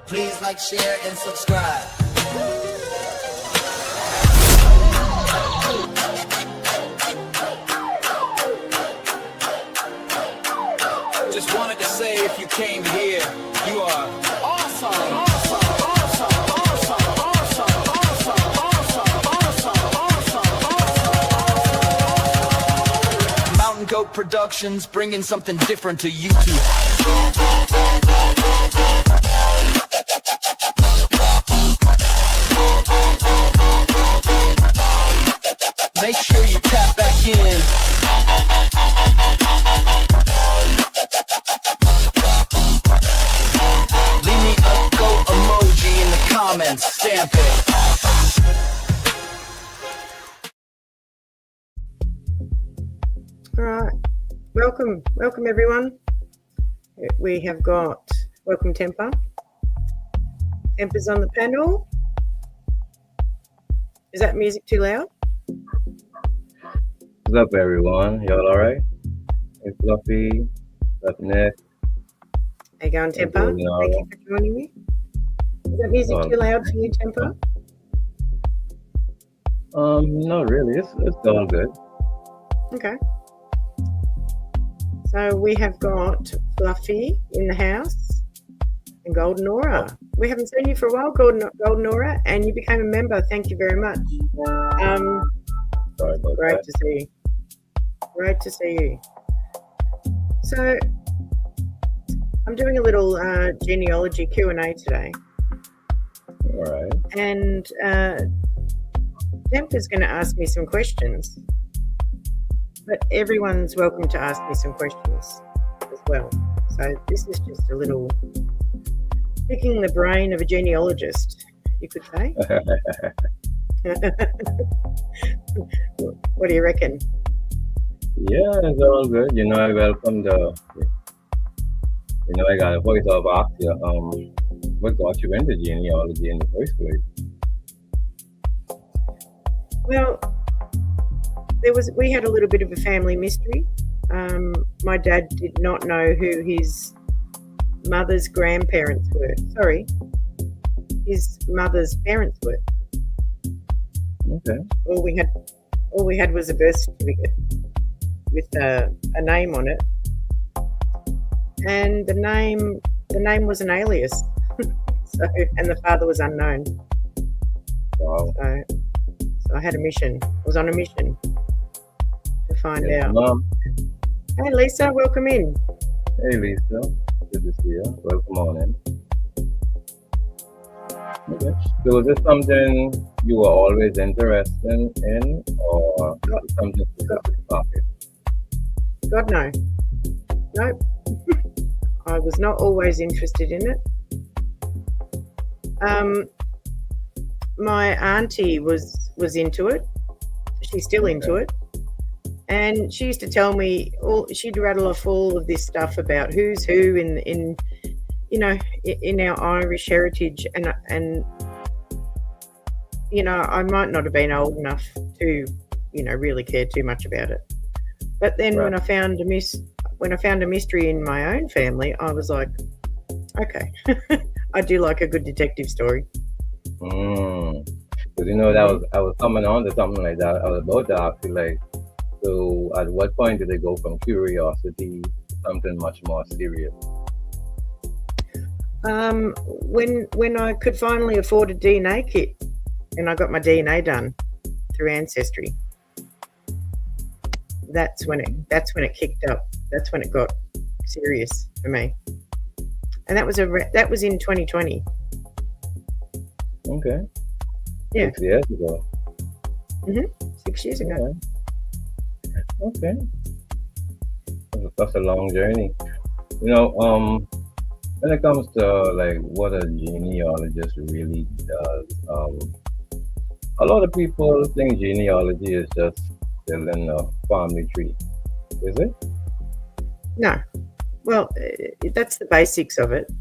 Please like, share, and subscribe. Just wanted to say, if you came here, you are awesome, awesome, awesome, awesome, awesome, awesome, awesome, awesome, awesome. Mountain Goat Productions, bringing something different to YouTube. Make sure you tap back in. Leave me a goat emoji in the comments. Stamp it. All right, welcome everyone. We have got welcome Temper. Temper's on the panel. Is that music too loud? What's up, everyone? Y'all all right? Hey, Fluffy. What's up, Nick? How you going, Temper? Thank you for joining me. Is that music too loud for you, Temper? Not really. It's all good. Okay. So we have got Fluffy in the house and Golden Aura. We haven't seen you for a while, Golden Aura, and you became a member. Thank you very much. Sorry about Great that. to see you. Great to see you. So I'm doing a little genealogy Q&A today. All right. And Temper's going to ask me some questions. But everyone's welcome to ask me some questions as well. So this is just a little picking the brain of a genealogist, you could say. What do you reckon? Yeah, it's all good. You know, I welcome I got a voice of ask you, what got you into genealogy in the first place? Well, we had a little bit of a family mystery. My dad did not know who his mother's grandparents were. Sorry, his mother's parents were. Okay. All we had was a birth certificate with a name on it, and the name was an alias. And the father was unknown. Wow. So I had a mission. I was on a mission to find out. Mom. Hey Lisa, welcome in. Hey, Lisa. Good to see you. Welcome on in. Okay. So is this something you were always interested in, or something specific about it? God, no. Nope. I was not always interested in it. My auntie was into it. She's still into it. And she used to tell me, she'd rattle off all of this stuff about who's who in our Irish heritage. And I might not have been old enough to, really care too much about it. But then when I found a mystery in my own family, I was like, okay, I do like a good detective story. Because I was coming on to something like that. I was about to ask you, like, so at what point did it go from curiosity to something much more serious? When I could finally afford a DNA kit, and I got my DNA done through Ancestry. That's when it kicked up. That's when it got serious for me. And that was in 2020. Okay. Yeah. 6 years ago. 6 years ago. Yeah. Okay. That's a long journey. When it comes to like what a genealogist really does, a lot of people think genealogy is just building a family tree. Is it? No. Well, that's the basics of it.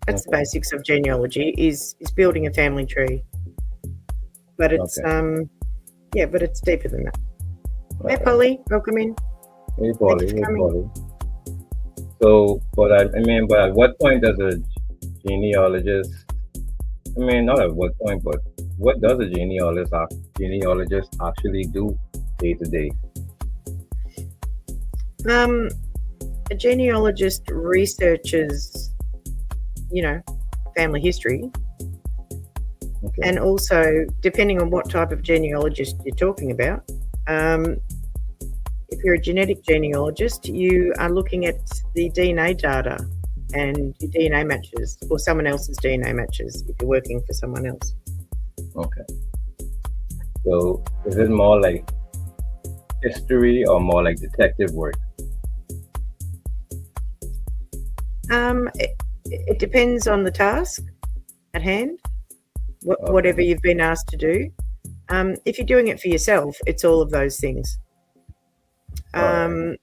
That's the basics of genealogy is building a family tree. But it's but it's deeper than that. Hey Polly, welcome in. Hey Polly, hey Polly. So, but at what point does a genealogist, I mean, not at what point, but what does a genealogist actually do day to day? A genealogist researches, family history, Okay. and also, depending on what type of genealogist you're talking about, if you're a genetic genealogist, you are looking at the DNA data and your DNA matches, or someone else's DNA matches if you're working for someone else. Okay. So is it more like history or more like detective work? It depends on the task at hand, Okay. whatever you've been asked to do. If you're doing it for yourself, it's all of those things. Alright.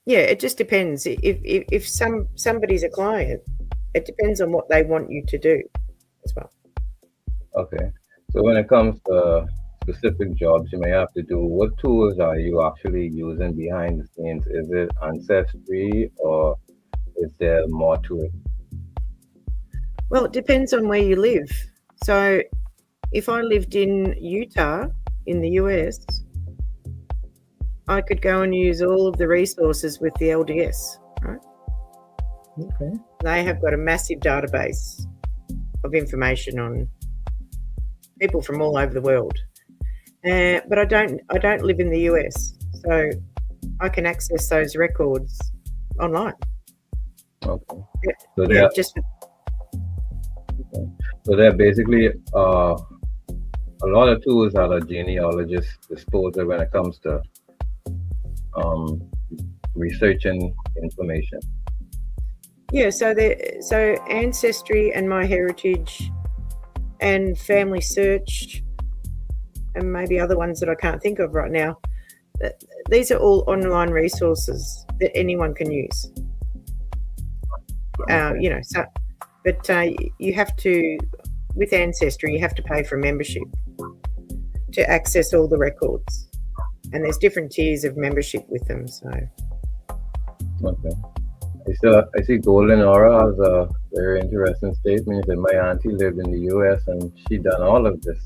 Yeah, it just depends. If somebody's a client, it depends on what they want you to do as well. Okay. So when it comes to specific jobs you may have to do, what tools are you actually using behind the scenes? Is it ancestry or is there more to it? Well, it depends on where you live. So if I lived in Utah in the US, I could go and use all of the resources with the LDS, right? Okay. They have got a massive database of information on people from all over the world. But I don't live in the US, so I can access those records online. Okay. Yeah, So yeah, they're just basically a lot of tools that a genealogist dispose of when it comes to um, researching information. yeah. So Ancestry and MyHeritage and Family Search and maybe other ones that I can't think of right now. These are all online resources that anyone can use. Okay. But you have to, with Ancestry, you have to pay for a membership to access all the records, and there's different tiers of membership with them. So Okay. I see Golden Aura has a very interesting statement. He said, my auntie lived in the US and she done all of this.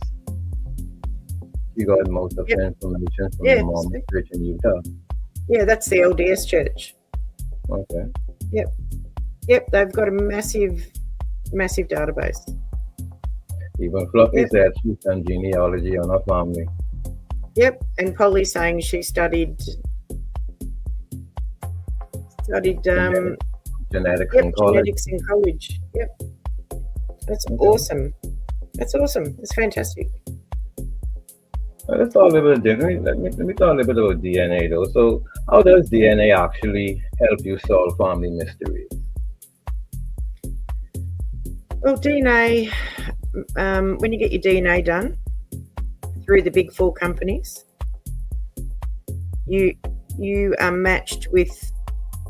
She got most of yep, her information from the yeah, Mormon Church in Utah. yeah, that's the LDS Church. Okay. Yep, they've got a massive database. Even Fluffy Yep. said she's done genealogy on her family. Yep, and Polly's saying she studied Genetics yep, in college. genetics in college. Yep, that's Okay. awesome. That's awesome. That's fantastic. Let's talk a little bit different. Let me talk a little bit about DNA though. So how does DNA actually help you solve family mysteries? Well, DNA, when you get your DNA done through the big four companies, you are matched with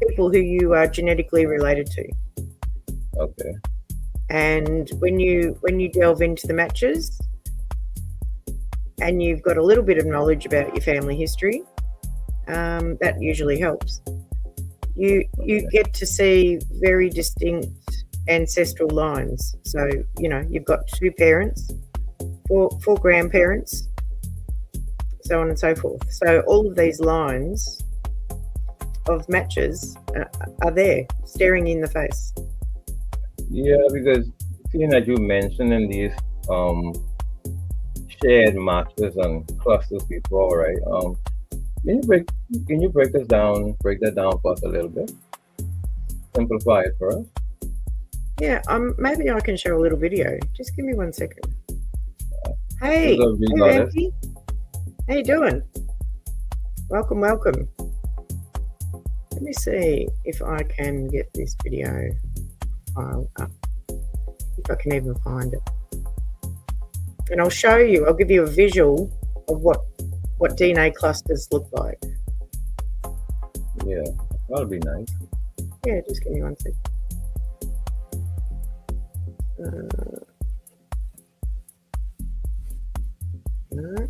people who you are genetically related to. Okay. And when you delve into the matches and you've got a little bit of knowledge about your family history, that usually helps. You get to see very distinct ancestral lines. So, you've got two parents, four grandparents, so on and so forth. So all of these lines of matches are there, staring you in the face. Yeah, because seeing that you mentioned in these shared matches and clusters before, right? Can you break that down for us a little bit? Simplify it for us. Yeah, maybe I can show a little video. Just give me 1 second. Hey, Andy. How you doing? Welcome. Let me see if I can get this video file up. If I can even find it. And I'll show you, I'll give you a visual of what DNA clusters look like. Yeah, that'll be nice. Yeah, just give me 1 second. No.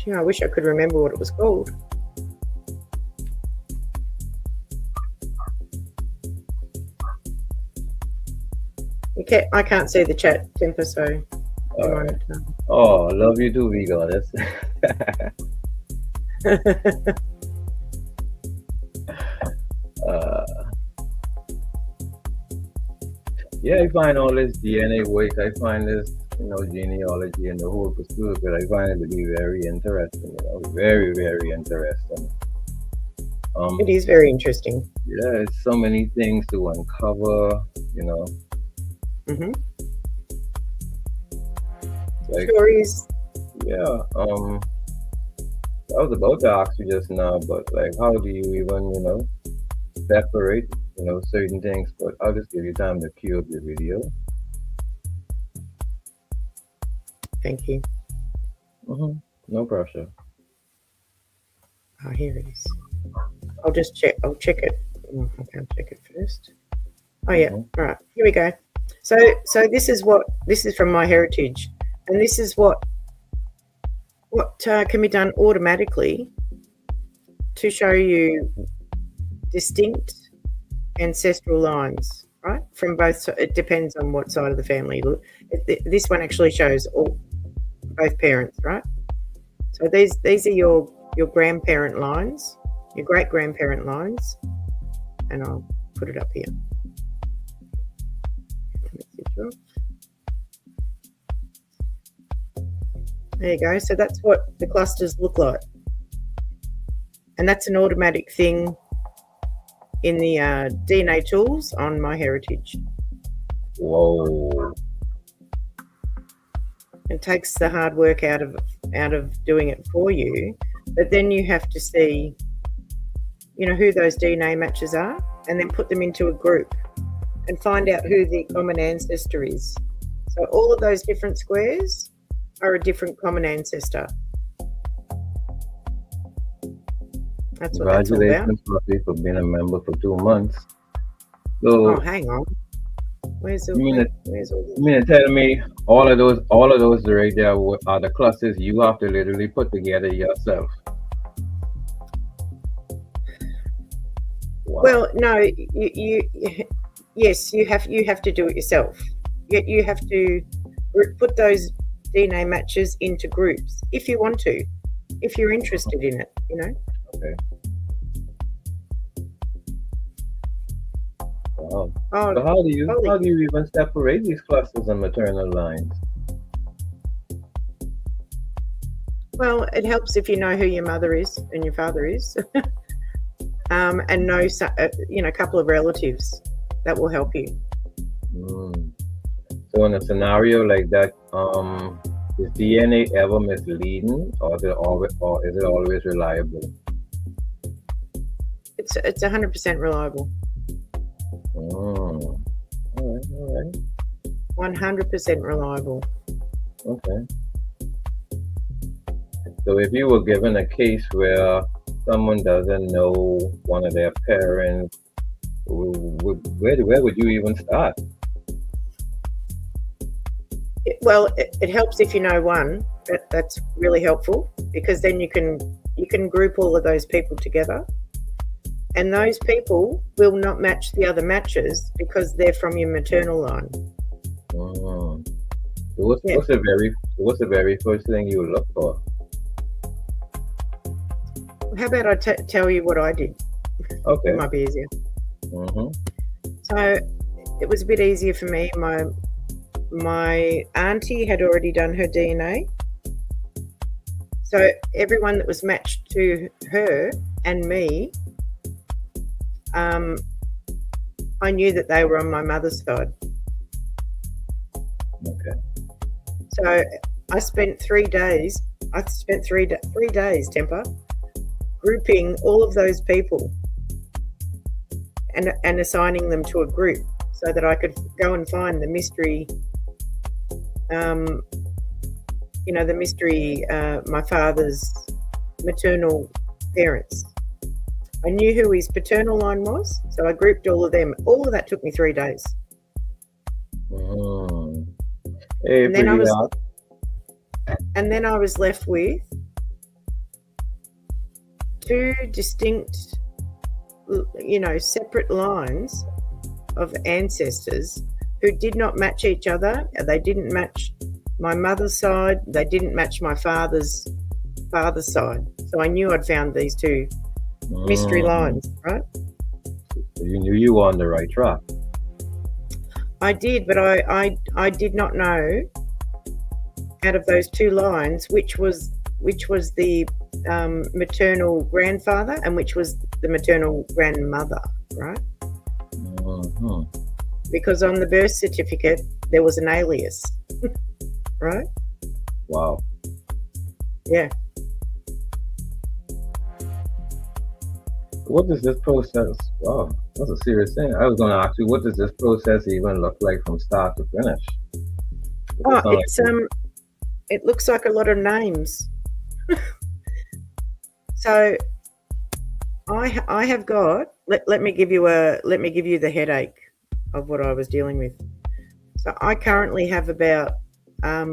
Gee, I wish I could remember what it was called. Okay, I can't see the chat, Temper, so you All right. might. Oh, love you too, V Goddess. uh, yeah, I find all this DNA work. I find this, genealogy and the whole pursuit of it. I find it to be very interesting. Very, very interesting. It is very interesting. Yeah, it's so many things to uncover. Mm-hmm. Like, Sure is. yeah. I was about to ask you just now, but like, how do you even, separate, certain things? But I'll just give you time to cue up your video. Thank you. No pressure. Oh, here it is. I'll just check. I'll check it. Oh, I can't check it first. Oh yeah. All right. Here we go. So this is from My Heritage, and this is what can be done automatically to show you distinct ancestral lines, right? From both. It depends on what side of the family. This one actually shows both parents, right? So these are your grandparent lines, your great grandparent lines, and I'll put it up here. There you go. So that's what the clusters look like, and that's an automatic thing in the DNA tools on My Heritage. Whoa! It takes the hard work out of doing it for you, but then you have to see, who those DNA matches are, and then put them into a group and find out who the common ancestor is. So all of those different squares are a different common ancestor. That's what that's all about. Congratulations, Fluffy, for being a member for 2 months. So, hang on. Where's all you mean to tell me all of those right there are the clusters you have to literally put together yourself? Wow. Well, no, yes, you have to do it yourself. You have to put those DNA matches into groups if you want to, if you're interested in it, Okay. Wow. Oh, So how do you even separate these clusters and maternal lines? well, it helps if you know who your mother is and your father is, and know a couple of relatives. That will help you. So in a scenario like that, is DNA ever misleading, or is it always reliable? It's 100% reliable. All right. 100% reliable. Okay. So if you were given a case where someone doesn't know one of their parents, where would you even start? Well, it helps if you know one. That's really helpful, because then you can group all of those people together, and those people will not match the other matches because they're from your maternal line. So what's the very first thing you look for? How about I tell you what I did? Okay. It might be easier. Mm-hmm. So it was a bit easier for me. My auntie had already done her DNA. So everyone that was matched to her and me, I knew that they were on my mother's side. Okay. So I spent 3 days. Three days, Temper, grouping all of those people and assigning them to a group so that I could go and find the mystery. My father's maternal parents. I knew who his paternal line was, so I grouped all of them. All of that took me 3 days. Hey, and then I was left with two distinct, separate lines of ancestors who did not match each other. They didn't match my mother's side. They didn't match my father's side. So I knew I'd found these two mystery lines, right? You knew you were on the right track. I did, but I did not know out of those two lines which was the maternal grandfather and which was the maternal grandmother, right? Because on the birth certificate there was an alias, right? Wow. Yeah. What does this process? Wow, that's a serious thing. I was going to ask you, what does this process even look like from start to finish? It looks like a lot of names. So I have got. Let me give you the headache of what I was dealing with. So I currently have about I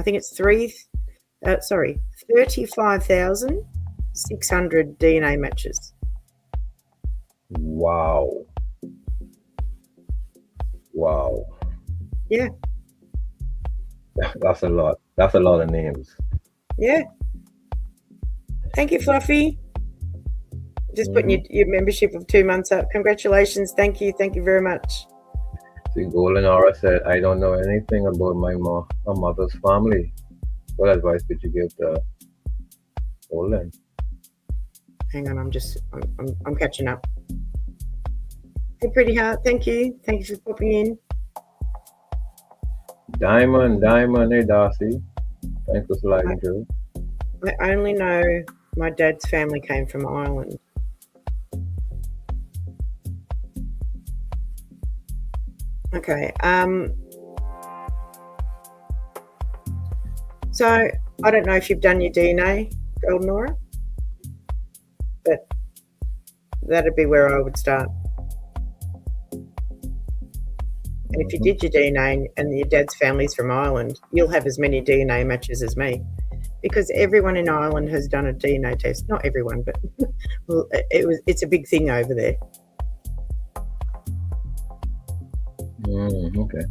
think it's 35,600 DNA matches. Wow. Yeah. That's a lot. That's a lot of names. Yeah. Thank you, Fluffy. Just putting your membership of 2 months up. Congratulations. Thank you very much. See, Golden Aura said, I don't know anything about my mother's family. What advice did you give to Golden? Hang on, I'm catching up. Hey, Pretty Heart, thank you. Thank you for popping in. Diamond, hey Darcy. Thanks for sliding through. I only know my dad's family came from Ireland. Okay. So I don't know if you've done your DNA, Golden Aura, but that'd be where I would start. And if you did your DNA and your dad's family's from Ireland, you'll have as many DNA matches as me, because everyone in Ireland has done a DNA test. Not everyone, but well, it's a big thing over there. Okay.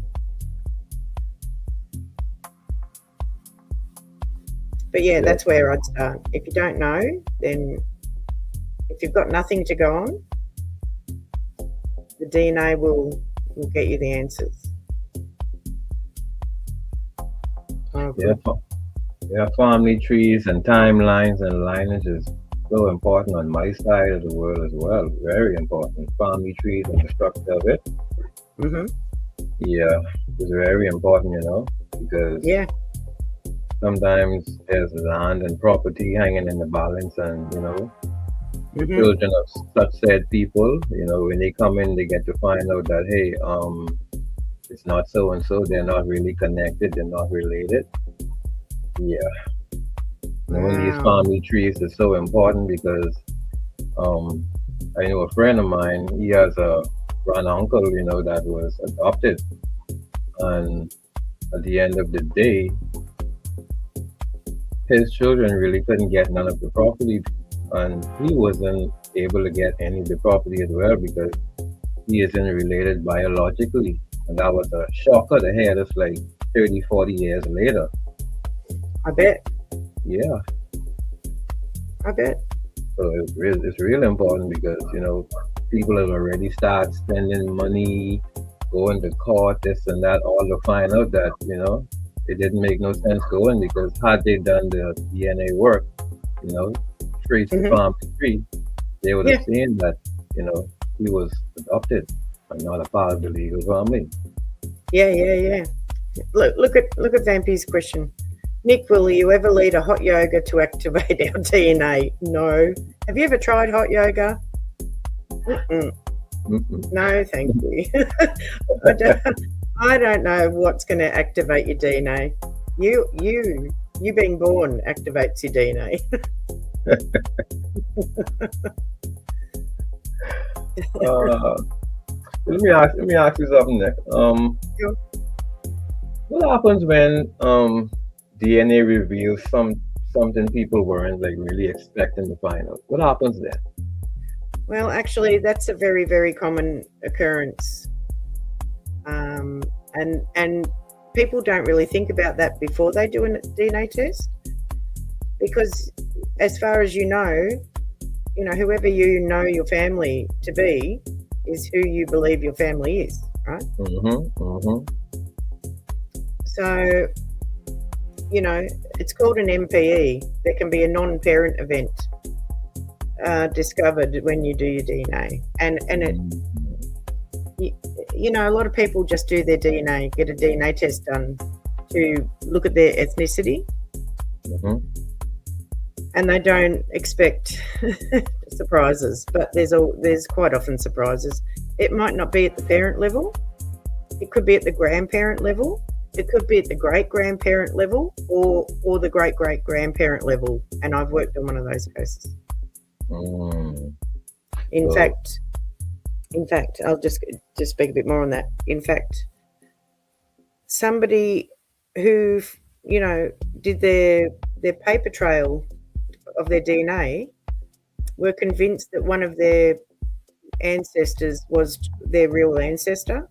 But yeah, that's where I'd start. If you don't know, then if you've got nothing to go on, the DNA will get you the answers. Yeah, family trees and timelines and lineage is so important on my side of the world as well. Very important. Family trees and the structure of it. Yeah, it's very important, because sometimes there's land and property hanging in the balance, and the children of such said people, when they come in, they get to find out that, hey, it's not so and so, they're not really connected, they're not related. Yeah. Knowing these family trees is so important because I know a friend of mine, he has a grand uncle, that was adopted. And at the end of the day, his children really couldn't get none of the property, and he wasn't able to get any of the property as well because he isn't related biologically. And that was a shocker to hear this like 30, 40 years later. I bet. Yeah. I bet. So it's really important because, people have already started spending money, going to court, this and that, all to find out that, it didn't make no sense going, because had they done the DNA work, trace the family tree, they would have seen that, he was adopted and not a part of the legal family. Yeah. Look at Vampy's question. Nick, will you ever lead a hot yoga to activate our DNA? No. Have you ever tried hot yoga? No, thank you. I don't know what's going to activate your DNA. You being born activates your DNA. Let me ask you something, Nick. What happens when DNA reveals some something people weren't like really expecting to find out. What happens then? Well, actually, that's a very, very common occurrence, and people don't really think about that before they do a DNA test, because as far as you know, whoever you know your family to be is who you believe your family is, right? So, it's called an MPE. There can be a non-parent event discovered when you do your DNA, and it, a lot of people just do their DNA, get a DNA test done to look at their ethnicity, and they don't expect surprises, but there's quite often surprises. It might not be at the parent level. It could be at the grandparent level. It could be at the great-grandparent level or the great-great-grandparent level, and I've worked on one of those cases. In fact, I'll just speak a bit more on that. In fact, somebody who, did their paper trail of their DNA were convinced that one of their ancestors was their real ancestor,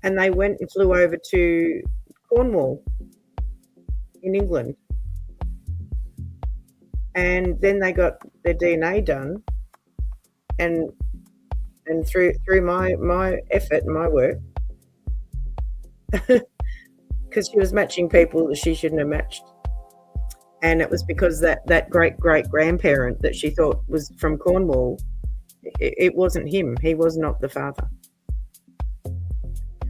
and they went and flew over to Cornwall in England, and then they got their DNA done, and through my effort and my work, because she was matching people that she shouldn't have matched, and it was because that great-great-grandparent that she thought was from Cornwall, it wasn't him. He was not the father.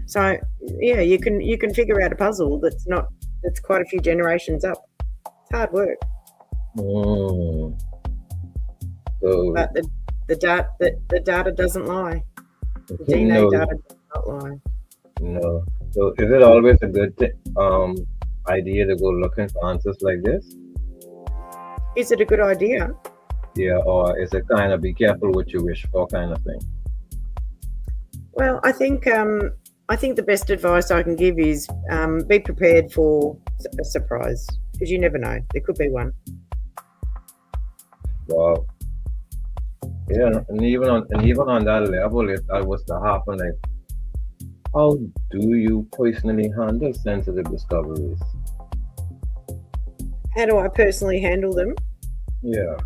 So yeah, you can figure out a puzzle that's quite a few generations up. It's hard work. So, but the data doesn't lie. The DNA data does not lie. No. So is it always a good idea to go looking for answers like this? Is it a good idea? Yeah, or is it kind of be careful what you wish for kind of thing? Well, I think the best advice I can give is be prepared for a surprise, because you never know. There could be one. Wow. Yeah, and even on that level, if that was to happen, like, how do you personally handle sensitive discoveries? How do I personally handle them? Yeah.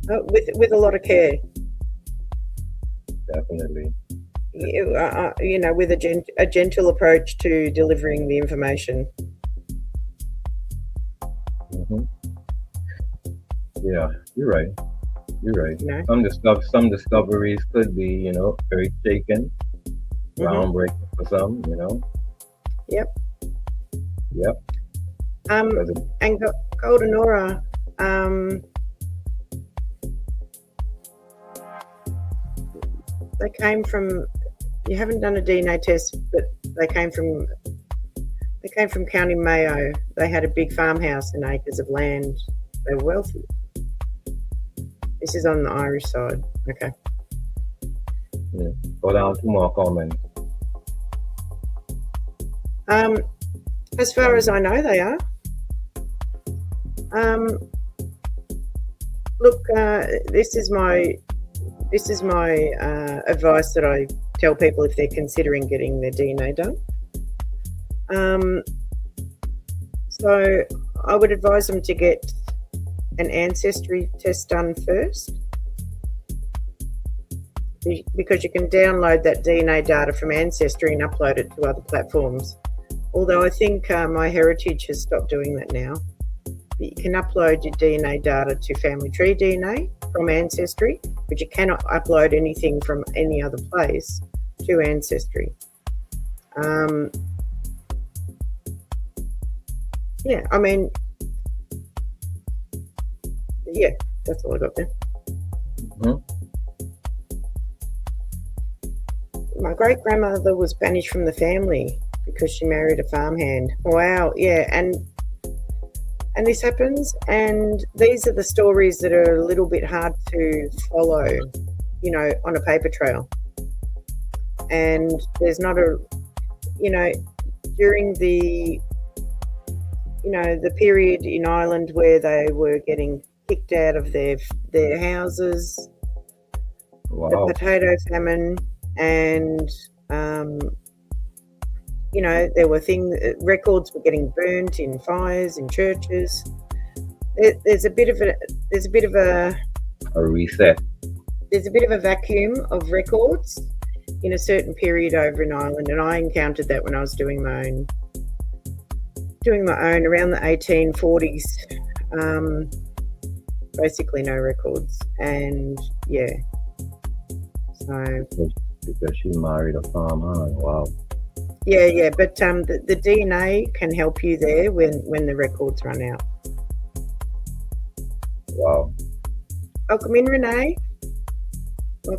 With a lot of care. Definitely. With a gentle approach to delivering the information. Yeah, you're right. No. Some discoveries could be, earth-shaking, groundbreaking for some, Yep. Yep. And Golden Aura, they came from. You haven't done a DNA test, but they came from County Mayo. They had a big farmhouse and acres of land. They were wealthy. This is on the Irish side. Okay. Yeah. Go down to more comments. As far as I know, they are. Look, this is my advice that I tell people if they're considering getting their DNA done. So I would advise them to get an ancestry test done first, because you can download that DNA data from Ancestry and upload it to other platforms. Although I think My Heritage has stopped doing that now. But you can upload your DNA data to Family Tree DNA from Ancestry, but you cannot upload anything from any other place to Ancestry. Yeah, I mean, yeah, that's all I got there. My great-grandmother was banished from the family because she married a farmhand. Wow, yeah, and this happens, and these are the stories that are a little bit hard to follow, on a paper trail. And there's not a, during the the period in Ireland where they were getting kicked out of their houses, the Wow. potato famine, and there were records were getting burnt in fires in churches. There's a bit of a A reset. there's a bit of a vacuum of records in a certain period over in Ireland, and I encountered that when I was doing my own around the 1840s. Basically no records, and yeah. So Because she married a farmer. Wow. yeah, but the DNA can help you there when the records run out. Wow. Welcome in, Renee.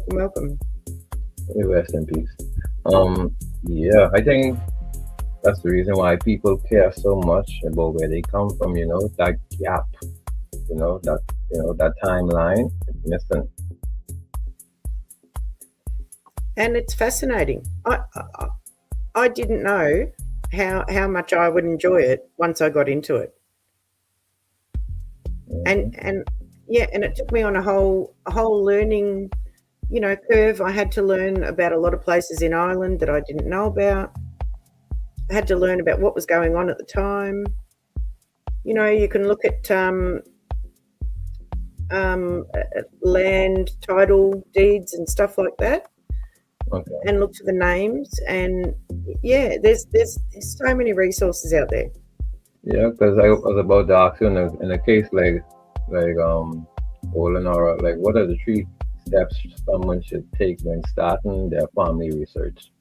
Welcome. Rest in peace. Yeah, I think that's the reason why people care so much about where they come from, that gap, that timeline is missing. And it's fascinating. I didn't know how much I would enjoy it once I got into it. Mhm. And it took me on a whole learning, curve. I had to learn about a lot of places in Ireland that I didn't know about. I had to learn about what was going on at the time. You can look at land title deeds and stuff like that, Okay. and look for the names. And yeah, there's so many resources out there. Yeah, because I was about to ask you in a case like Olenora, like what are the 3 steps someone should take when starting their family research?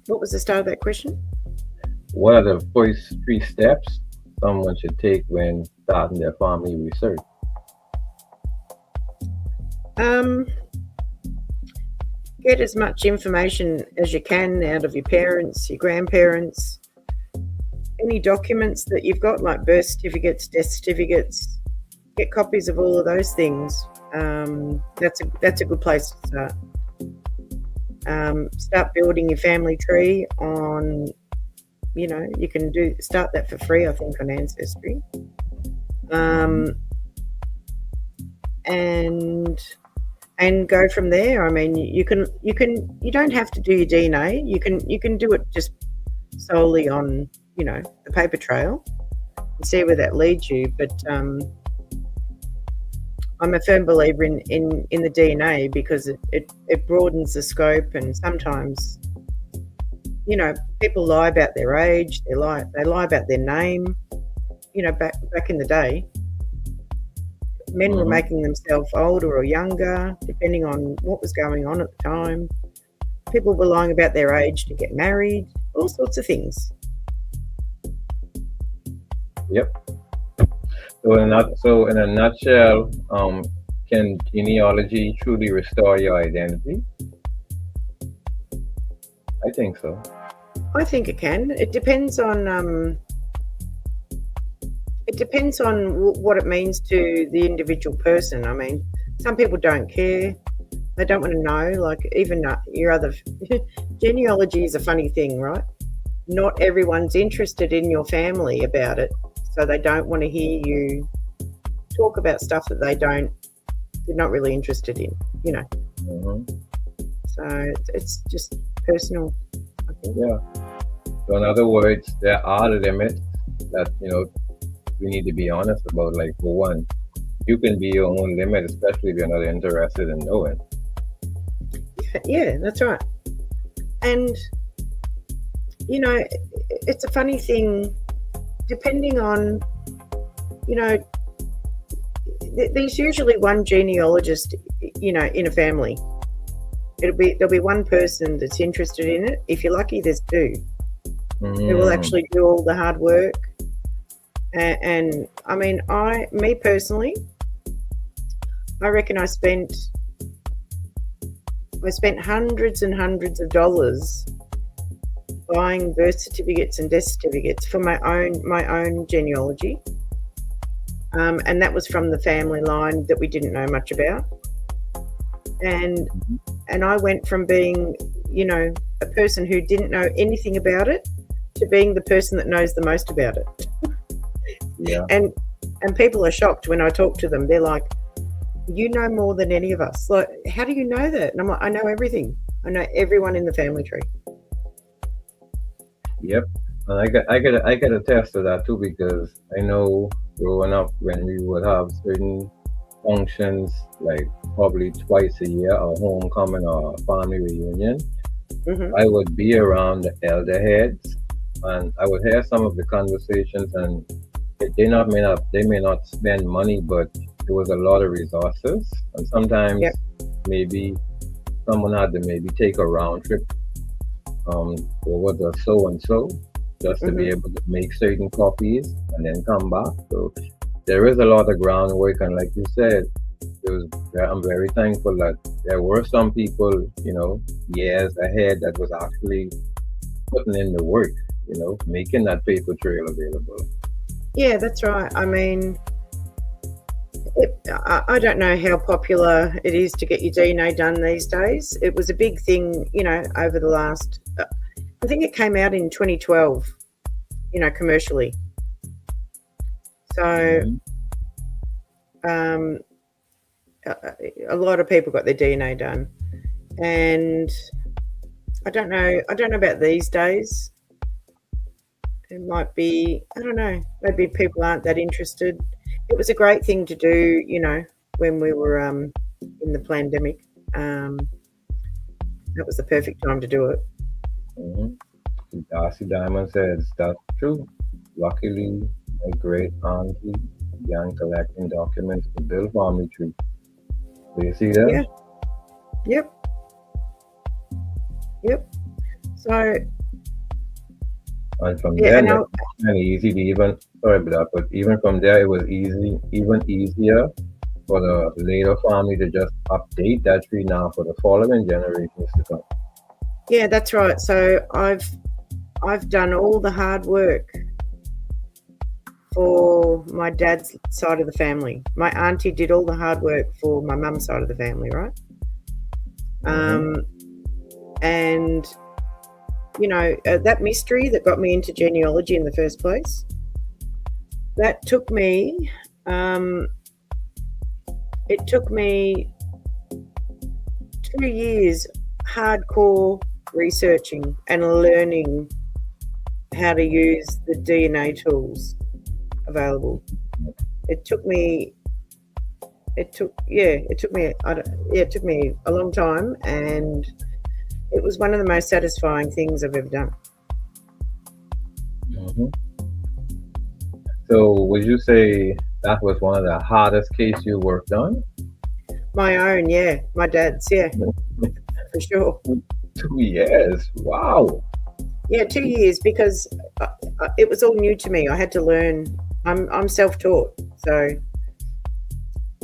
What was the start of that question? What are the first 3 steps someone should take when starting their family research? Get as much information as you can out of your parents, your grandparents, any documents that you've got, like birth certificates, death certificates. Get copies of all of those things. That's a good place to start. Start building your family tree on, you can start that for free, I think, on Ancestry. And go from there. I mean, you don't have to do your DNA. You can do it just solely on, the paper trail and see where that leads you. But I'm a firm believer in the DNA because it broadens the scope, and sometimes, people lie about their age, they lie about their name. Back in the day, men were making themselves older or younger, depending on what was going on at the time. People were lying about their age to get married, all sorts of things. Yep. So in a nutshell, can genealogy truly restore your identity? I think so. I think it can. It depends on what it means to the individual person. I mean, some people don't care. They don't want to know. Like, even your other genealogy is a funny thing, right? Not everyone's interested in your family about it, so they don't want to hear you talk about stuff that they're not really interested in. So it's just personal, I think. Yeah. So in other words, there are limits that we need to be honest about. Like, for one, you can be your own limit, especially if you're not interested in knowing. Yeah, that's right. And it's a funny thing, depending on, there's usually one genealogist, in a family. There'll be one person that's interested in it. If you're lucky, there's 2 who will actually do all the hard work. And I mean, me personally, I reckon I spent hundreds and hundreds of dollars buying birth certificates and death certificates for my own genealogy. And that was from the family line that we didn't know much about. And I went from being, a person who didn't know anything about it to being the person that knows the most about it. Yeah. and people are shocked when I talk to them. They're like, you know more than any of us. Like, how do you know that? And I'm like, I know everything. I know everyone in the family tree. Yep. And I get attest to that too, because I know growing up when we would have certain functions, like probably twice a year, a homecoming or a family reunion, Hmm. I would be around the elder heads, and I would hear some of the conversations, and they may not spend money, but there was a lot of resources, and sometimes Yep. maybe someone had to maybe take a round trip over the so and so just to be Hmm. able to make certain copies and then come back. So there is a lot of groundwork, and like you said, I'm very thankful that there were some people, years ahead that was actually putting in the work, making that paper trail available. Yeah, that's right. I mean, I don't know how popular it is to get your DNA done these days. It was a big thing, over the last, I think it came out in 2012, commercially. So Mhm. um, a lot of people got their DNA done. And I don't know about these days. It might be, I don't know, maybe people aren't that interested. It was a great thing to do, when we were in the pandemic. Um, that was the perfect time to do it. Mhm. Darcy Diamond says that's true. Luckily, my great auntie began collecting documents to build family tree. Do you see that? Yeah. Yep. Yep. So And from yeah, there, and it was kind of easy to even, sorry about that, but even from there, it was even easier for the later family to just update that tree now for the following generations to come. yeah, that's right. So I've done all the hard work for my dad's side of the family. My auntie did all the hard work for my mum's side of the family, right? Hmm. Um, and that mystery that got me into genealogy in the first place, that took me. It took me 2 years hardcore researching and learning how to use the DNA tools available. It took me. It took me. It took me a long time, and it was one of the most satisfying things I've ever done. Hmm. So, would you say that was one of the hardest case you worked on? My own, yeah, my dad's, yeah, for sure. 2 years. Wow. Yeah, 2 years because it was all new to me. I had to learn. I'm self-taught, so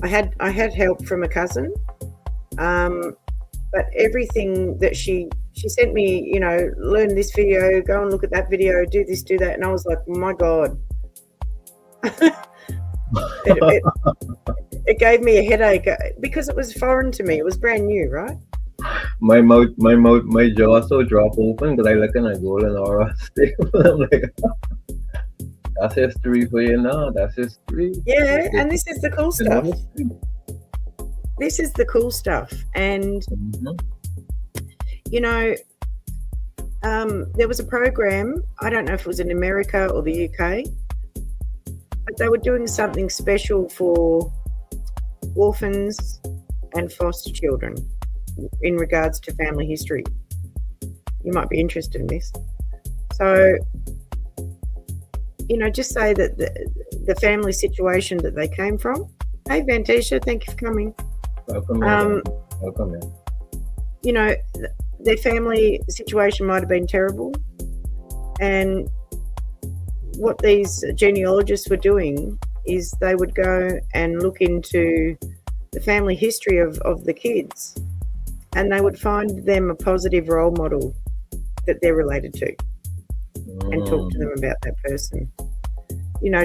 I had help from a cousin, um, but everything that she sent me, learn this video, go and look at that video, do this, do that, and I was like, my God, it, it, it gave me a headache because it was foreign to me. It was brand new, right? My jaw so drop open because I look and I go and aura stable. I'm like, that's history for you now. That's history. Yeah, and this is the cool You know stuff. history. This is the cool stuff, and Mhm. you know, there was a program. I don't know if it was in America or the UK, but they were doing something special for orphans and foster children in regards to family history. You might be interested in this. So, just say that the family situation that they came from. Hey, Vantisha, thank you for coming. Welcome in. Welcome in. You know, their family situation might have been terrible, and what these genealogists were doing is they would go and look into the family history of the kids, and they would find them a positive role model that they're related to and talk to them about that person,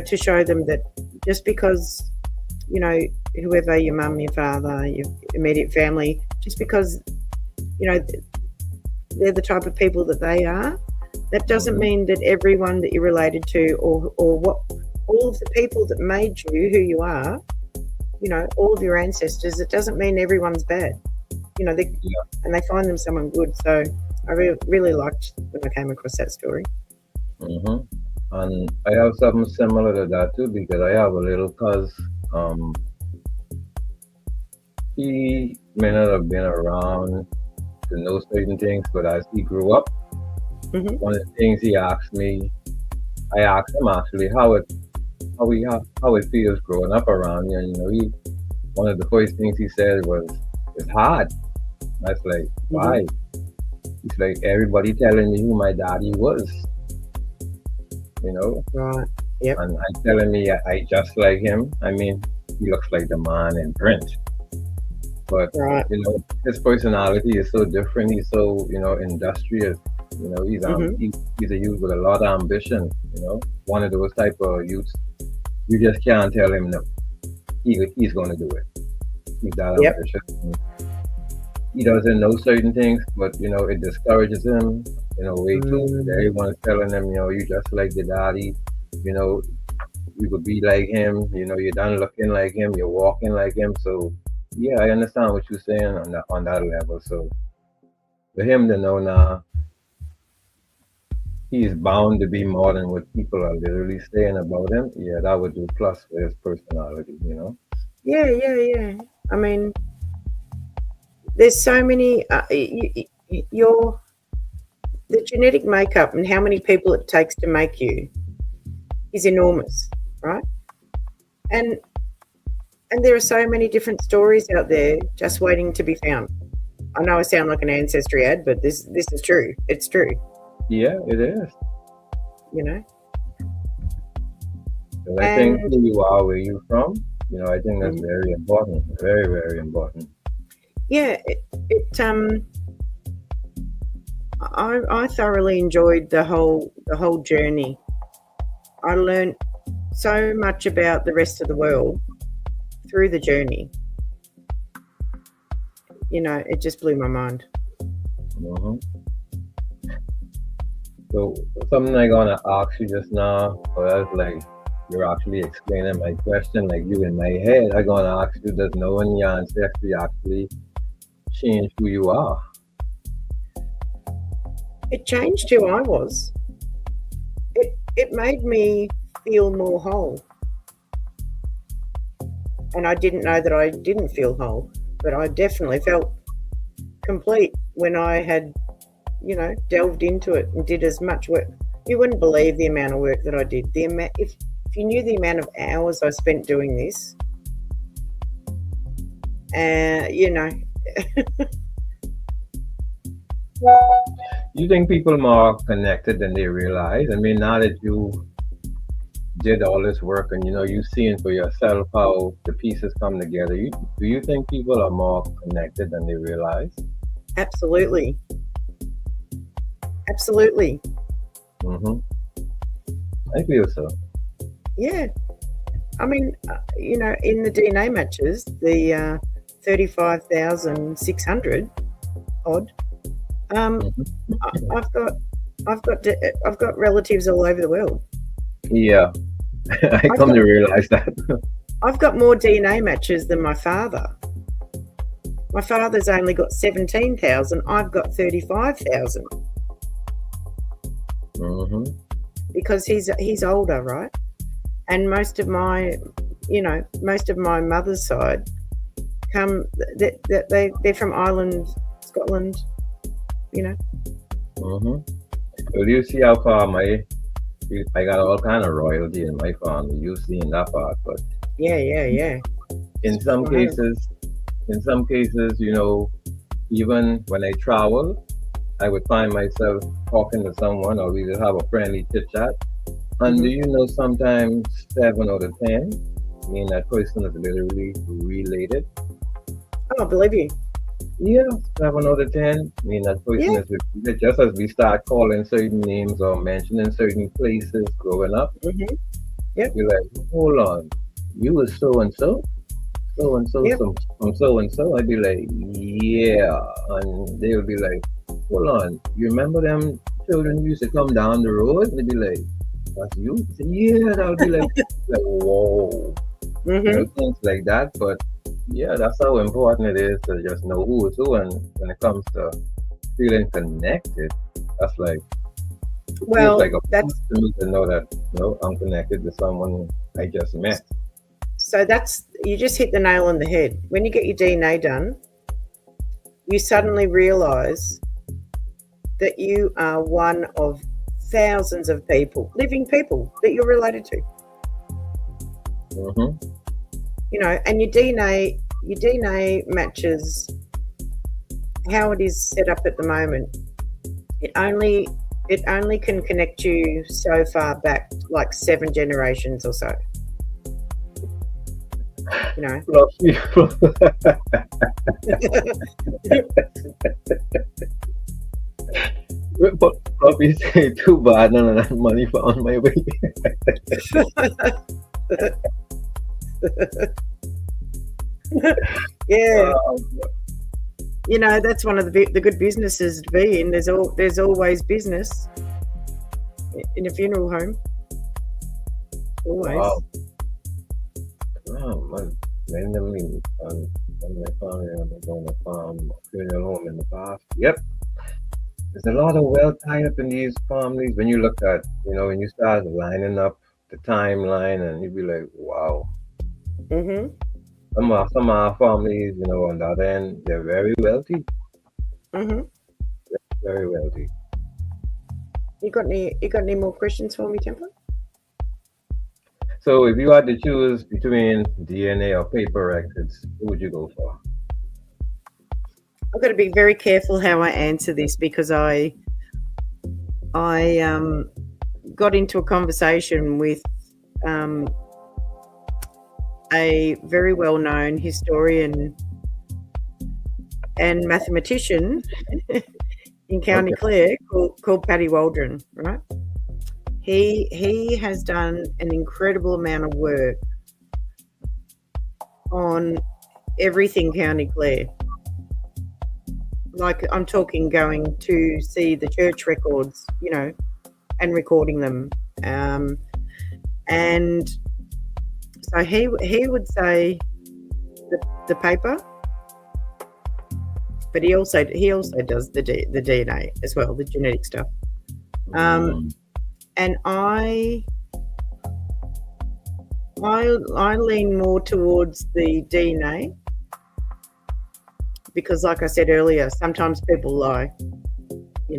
to show them that just because, whoever your mum, your father, your immediate family, just because, they're the type of people that they are, that doesn't mean that everyone that you're related to or all of the people that made you who you are, you know, all of your ancestors, it doesn't mean everyone's bad. You know, and they find them someone good. So I really liked when I came across that story. Mm-hmm. And I have something similar to that too, because I have a little cuz. He may not have been around to know certain things, but as he grew up, one of the things he asked me, I asked him actually how it feels growing up around you. And one of the first things he said was, "It's hard." I was like, "Why?" He's like, "Everybody telling me who my daddy was, Right. Yep. and I telling me I just like him. I mean, he looks like the man in print, but Right. his personality is so different. He's so industrious. He's a youth with a lot of ambition. One of those type of youths. You just can't tell him no. He's going to do it. He's that ambitious. He doesn't know certain things, but it discourages him in a way too. Everyone's telling him, you just like the daddy. You could be like him. You're done looking like him. You're walking like him. So yeah, I understand what you're saying on that level. So for him to know now, he's bound to be more than what people are literally saying about him. Yeah, that would do plus for his personality. Yeah. I mean, there's so many. The genetic makeup and how many people it takes to make you is enormous, right? And there are so many different stories out there just waiting to be found. I know I sound like an ancestry ad, but this is true. It's true. Yeah, it is. And I think who you are, where you're from, I think that's very important. Very, very important. Yeah, I thoroughly enjoyed the whole journey. I learned so much about the rest of the world through the journey. It just blew my mind. So something I'm gonna ask you just now, or else like you're actually explaining my question, like you in my head. I'm gonna ask you, does knowing your ancestry actually change who you are? It changed who I was. It made me feel more whole. And I didn't know that I didn't feel whole, but I definitely felt complete when I had, delved into it and did as much work. You wouldn't believe the amount of work that I did. If you knew the amount of hours I spent doing this, You think people are more connected than they realize? I mean, now that you did all this work and you seeing for yourself how the pieces come together, do you think people are more connected than they realize? Absolutely. I feel so. Yeah. I mean, in the DNA matches, the 35,600 odd, I've got relatives all over the world. Yeah, I come to realize that. I've got more DNA matches than my father. My father's only got 17,000. I've got 35,000. Because he's older, right? And most of my mother's side they're from Ireland, Scotland. Well, you see how far I got all kind of royalty in my family. You seen that part, but yeah. In some cases, even when I travel, I would find myself talking to someone, or we would have a friendly chit chat. And do you know sometimes 7 out of 10 mean that person is literally related? Oh, I believe you. Yeah, 7 out of 10 mean that person is related. Just as we start calling certain names or mentioning certain places growing up, you're like, hold on, you was so and so from so and so. I'd be like, yeah, and they would be like, hold on, you remember them children used to come down the road? And they'd be like, that's you. Yeah, that'll be like whoa, things like that. But yeah, that's how important it is to just know who is who, and when it comes to feeling connected, that's like feels Well, like a that's boost to me to know that I'm connected to someone I just met. so that's you just hit the nail on the head. When you get your DNA done, you suddenly realize that you are one of thousands of people, living people that you're related to. Mm-hmm. And your DNA matches how it is set up at the moment. It only can connect you so far back, like 7 generations or so. Love people. But probably say too bad, none of that money found my way. Yeah. That's one of the good businesses to be in. There's always business in a funeral home. Always. Wow. Randomly on my family, I'm going to farm funeral home in the past. Yep. There's a lot of wealth tied up in these families. When you look at, when you start lining up the timeline, and you'd be like, wow. Mm-hmm. Some of our families, on the other end, they're very wealthy. Mm-hmm. Very wealthy. You got any more questions for me, Temple? So if you had to choose between DNA or paper records, who would you go for? I've got to be very careful how I answer this, because I got into a conversation with a very well-known historian and mathematician in County Clare called Paddy Waldron, right? He has done an incredible amount of work on everything County Clare. Like, I'm talking going to see the church records, and recording them. And so he would say the paper, but he also does the DNA as well, the genetic stuff. And I lean more towards the DNA, because, like I said earlier, sometimes people lie,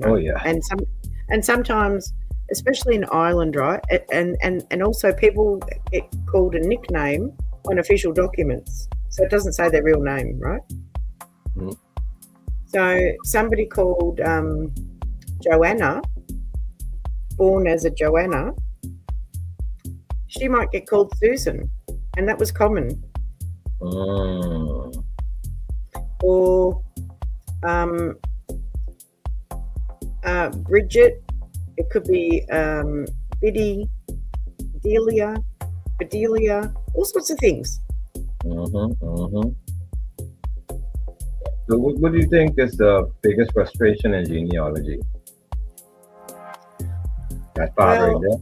Oh yeah. and sometimes, especially in Ireland, right, and also people get called a nickname on official documents, so it doesn't say their real name, right? Mm. So somebody called Joanna, born as a Joanna, she might get called Susan, and that was common. Or Bridget, it could be Biddy, Delia, Bedelia, all sorts of things. So what do you think is the biggest frustration in genealogy? That part right there.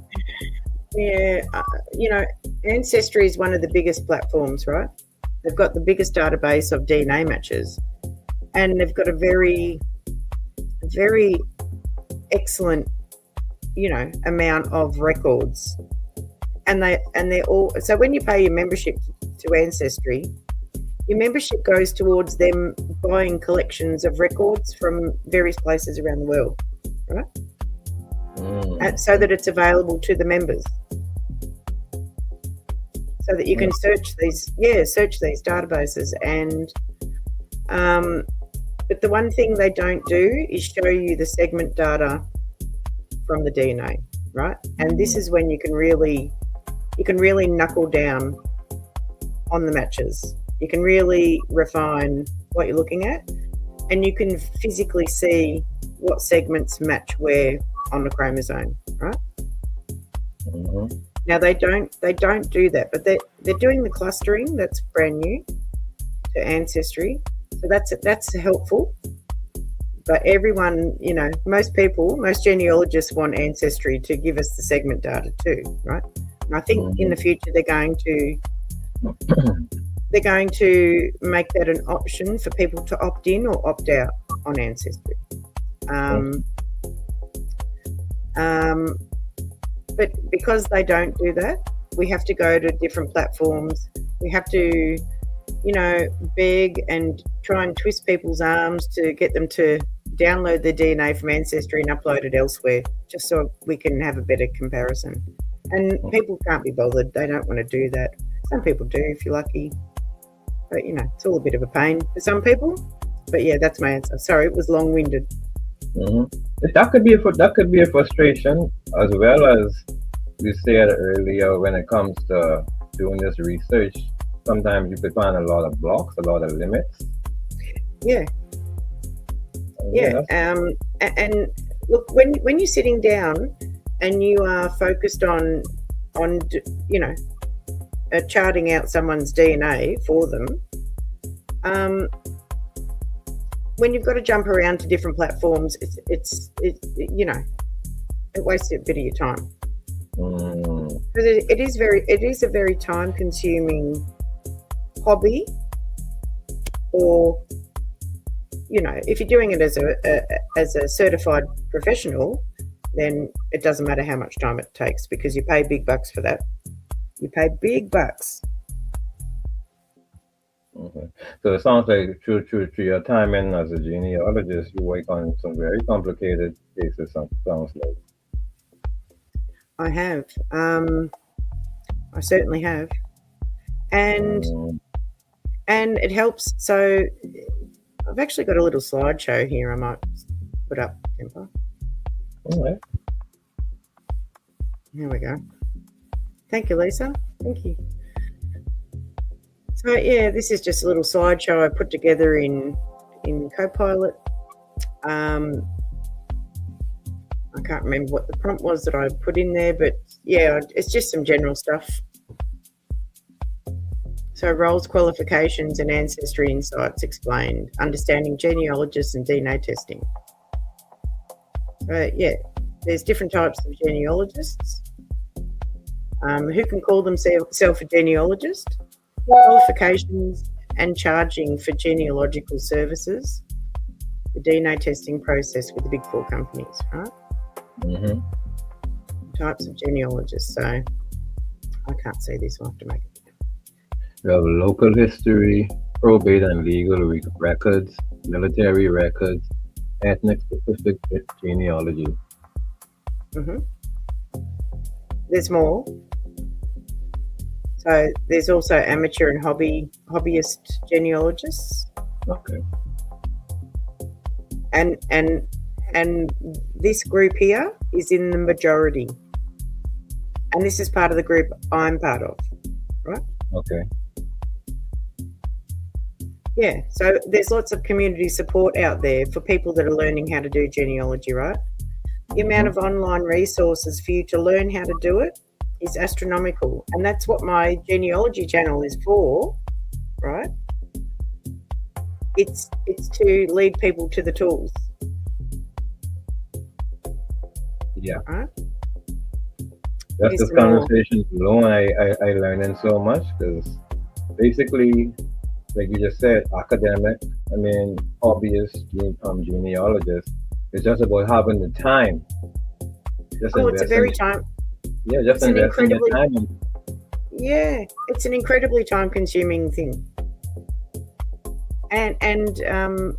Yeah, Ancestry is one of the biggest platforms, right? They've got the biggest database of DNA matches, and they've got a very, very excellent, amount of records. And they're all, so when you pay your membership to Ancestry, your membership goes towards them buying collections of records from various places around the world, right? So that it's available to the members, so that you can search these databases. And but the one thing they don't do is show you the segment data from the DNA, right? And this is when you can really knuckle down on the matches. You can really refine what you're looking at, and you can physically see what segments match where on the chromosome, right? Now they don't do that, but they're doing the clustering. That's brand new to Ancestry, so that's helpful. But everyone, most people, most genealogists want Ancestry to give us the segment data too, right? And I think in the future they're going to make that an option for people to opt in or opt out on Ancestry. But because they don't do that, we have to go to different platforms. We have to, beg and try and twist people's arms to get them to download their DNA from Ancestry and upload it elsewhere, just so we can have a better comparison. And people can't be bothered. They don't want to do that. Some people do, if you're lucky. But, it's all a bit of a pain for some people. But yeah, that's my answer. Sorry, it was long-winded. That could be a frustration, as well as you said earlier, when it comes to doing this research. Sometimes you could find a lot of blocks, a lot of limits. Yeah. And look, when you're sitting down and you are focused on charting out someone's DNA for them, when you've got to jump around to different platforms, it wastes a bit of your time. Because it is a very time-consuming hobby, or if you're doing it as a certified professional, then it doesn't matter how much time it takes, because you pay big bucks for that. You pay big bucks. Okay. So it sounds like through your time in as a genealogist, you work on some very complicated cases. Sounds like. I have. I certainly have. And it helps. So I've actually got a little slideshow here I might put up, Temper. All right. Here we go. Thank you, Lisa. Thank you. So yeah, this is just a little slideshow I put together in Copilot. I can't remember what the prompt was that I put in there, but yeah, it's just some general stuff. So roles, qualifications, and ancestry insights explained. Understanding genealogists and DNA testing. Yeah, there's different types of genealogists. Who can call themselves a genealogist? Qualifications and charging for genealogical services. The DNA testing process with the big four companies, right? Types of genealogists. So I can't see this. I'll have to make it. We have local history, probate and legal records, military records, ethnic-specific genealogy. There's more. So there's also amateur and hobbyist genealogists. Okay. And this group here is in the majority. And this is part of the group I'm part of, right? Okay. Yeah, so there's lots of community support out there for people that are learning how to do genealogy, right? The amount of online resources for you to learn how to do it is astronomical. And that's what my genealogy channel is for, right? It's to lead people to the tools. Yeah. Right? That's this conversation alone. I learning so much, because basically, like you just said, academic, hobbyist, genealogist, it's just about having the time. It's a very time. Yeah, just investing the time. Yeah, it's an incredibly time-consuming thing. And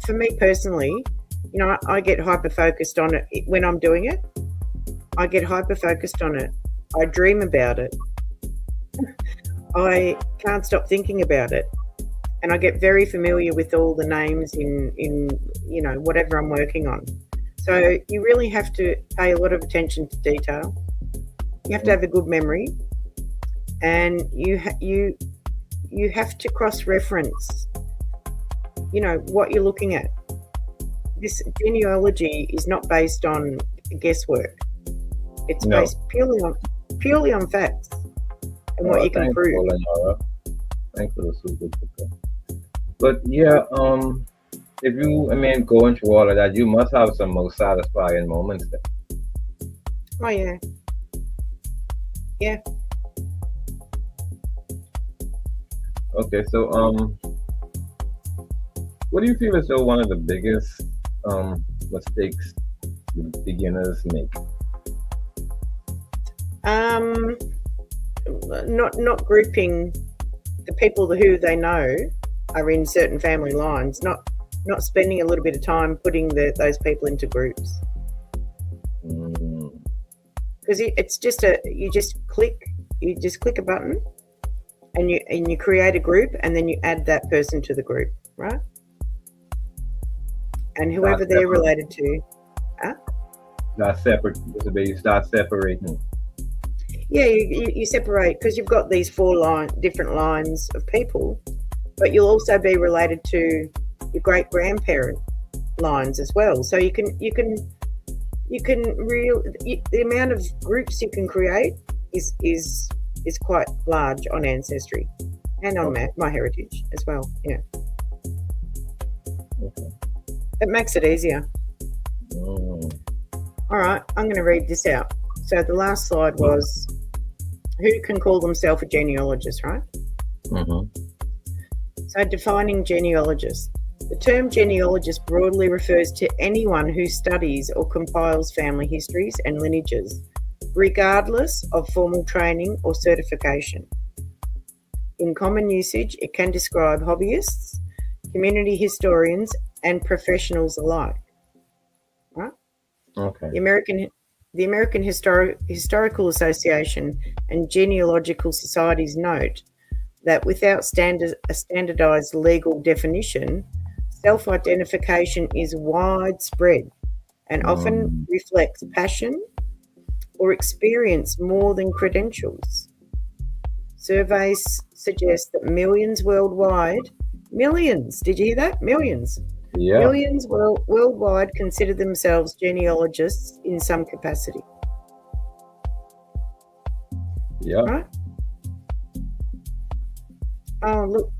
for me personally, I get hyper-focused on it when I'm doing it. I get hyper-focused on it. I dream about it. I can't stop thinking about it. And I get very familiar with all the names in whatever I'm working on. So you really have to pay a lot of attention to detail. You have to have a good memory, and you have to cross-reference, what you're looking at. This genealogy is not based on guesswork. It's based purely on facts and what you can prove. Thanks for the super. But yeah, if you, I mean, going through all of that, you must have some most satisfying moments there. Oh yeah, yeah. Okay, so what do you feel is though one of the biggest mistakes beginners make? Um, not grouping the people who they know are in certain family lines. Not spending a little bit of time putting those people into groups, Mm, because it's just you just click a button and you create a group, and then you add that person to the group, right? And start whoever they're separate. related to. Start separate. This is where you start separating. Yeah, you separate, because you've got these different lines of people, but you'll also be related to your great grandparent lines as well. So the amount of groups you can create is quite large on Ancestry and on Okay. my heritage as well. Yeah, Okay. it makes it easier. Mm, All right, I'm going to read this out. So the last slide was who can call themselves a genealogist, right? mm-hmm. So defining genealogist. The term genealogist broadly refers to anyone who studies or compiles family histories and lineages, regardless of formal training or certification. In common usage, it can describe hobbyists, community historians, and professionals alike. Right? Okay. The American Historical Association and Genealogical Societies note that without a standardized legal definition, self-identification is widespread and often Mm, reflects passion or experience more than credentials. Surveys suggest that millions worldwide, millions, did you hear that? Millions. yeah. Millions worldwide consider themselves genealogists in some capacity, Yeah. right? Oh, look,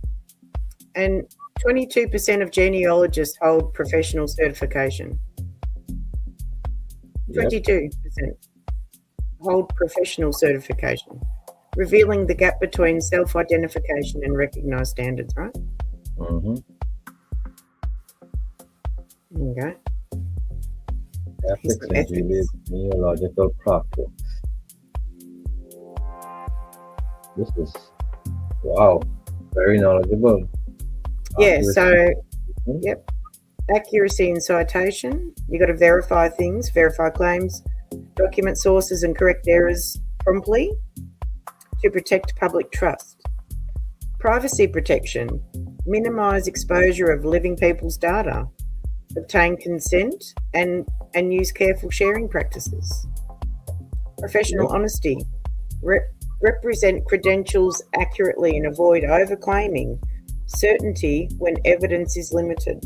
and 22% of genealogists hold professional certification. Yep. 22% hold professional certification, revealing the gap between self-identification and recognised standards, right? Mm-hmm. There you go. Here's Ethics some and ethics. genealogical practice. This is wow, very knowledgeable. Yeah, Accuracy. so, yep. Accuracy and citation. You got to verify things, verify claims, document sources and correct errors promptly to protect public trust. Privacy protection. Minimise exposure of living people's data. Obtain consent and use careful sharing practices. Professional honesty. Represent credentials accurately and avoid overclaiming certainty when evidence is limited.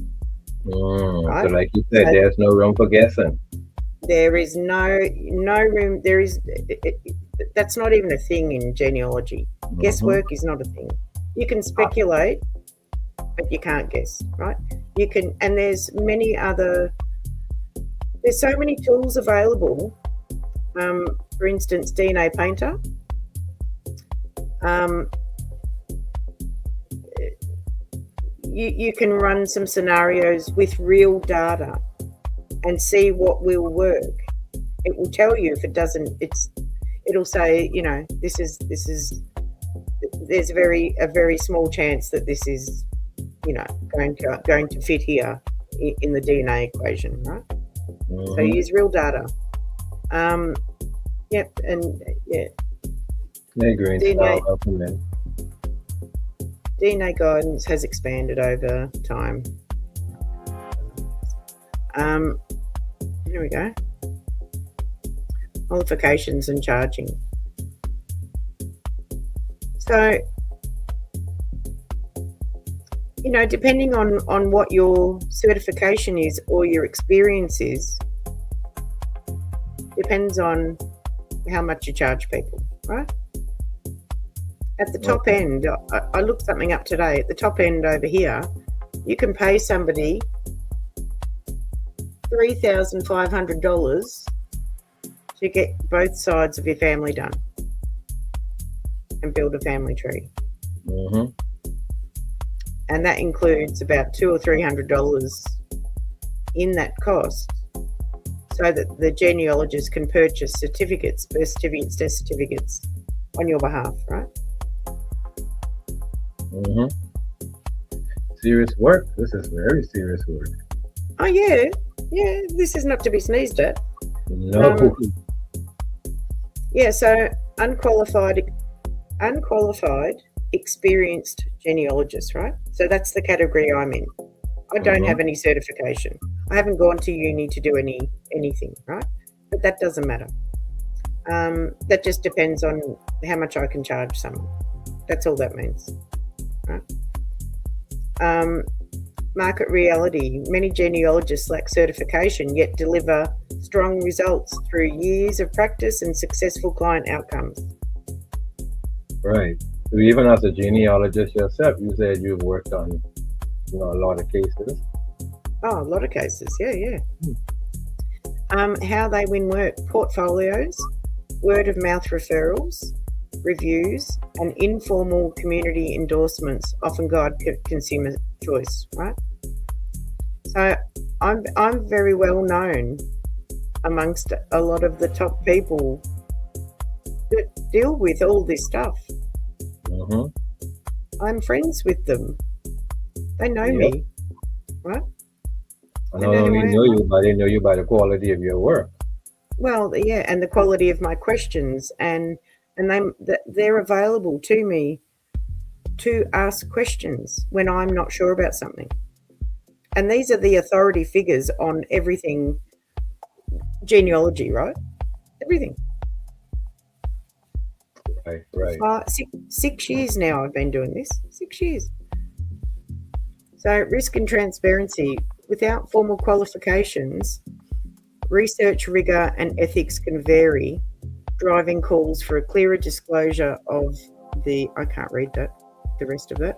So Right? like you said, So there's no room for guessing. there is no room. That's not even a thing in genealogy. Mm-hmm. Guesswork is not a thing. You can speculate, but you can't guess, right? You can, and there's so many tools available. For instance, DNA Painter. You can run some scenarios with real data and see what will work. It will tell you if it doesn't. It'll say, there's a very small chance that this is, going to fit here in the DNA equation, right? Mm-hmm. So use real data. Yep, and yeah. DNA guidance has expanded over time. Here we go. Qualifications and charging. So, depending on what your certification is or your experience is, depends on how much you charge people, right? At the top end, I looked something up today. At the top end over here, you can pay somebody $3,500 to get both sides of your family done and build a family tree. Mm-hmm. And that includes about $200 or $300 in that cost, so that the genealogist can purchase certificates, birth certificates, death certificates on your behalf, right? Mm-hmm. Serious work. This is very serious work. Oh yeah, this is not to be sneezed at. No. Yeah, so unqualified, experienced genealogist, right? So that's the category I'm in. I don't have any certification. I haven't gone to uni to do anything, right? But that doesn't matter. That just depends on how much I can charge someone. That's all that means, right? Market reality. Many genealogists lack certification, yet deliver strong results through years of practice and successful client outcomes. Right. So even as a genealogist yourself, you said you've worked on, a lot of cases. Oh, a lot of cases. Yeah. How they win work: portfolios, word of mouth referrals, reviews, and informal community endorsements often guide consumer choice, right? So I'm very well known amongst a lot of the top people that deal with all this stuff. Mm-hmm. I'm friends with them. They know me, right? I not only know you, but they know you by the quality of your work. Well, yeah, and the quality of my questions, and they're available to me to ask questions when I'm not sure about something. And these are the authority figures on everything genealogy, right? Everything. Right. 6 years now I've been doing this. 6 years. So risk and transparency. Without formal qualifications, research rigor and ethics can vary, driving calls for a clearer disclosure of I can't read the rest of it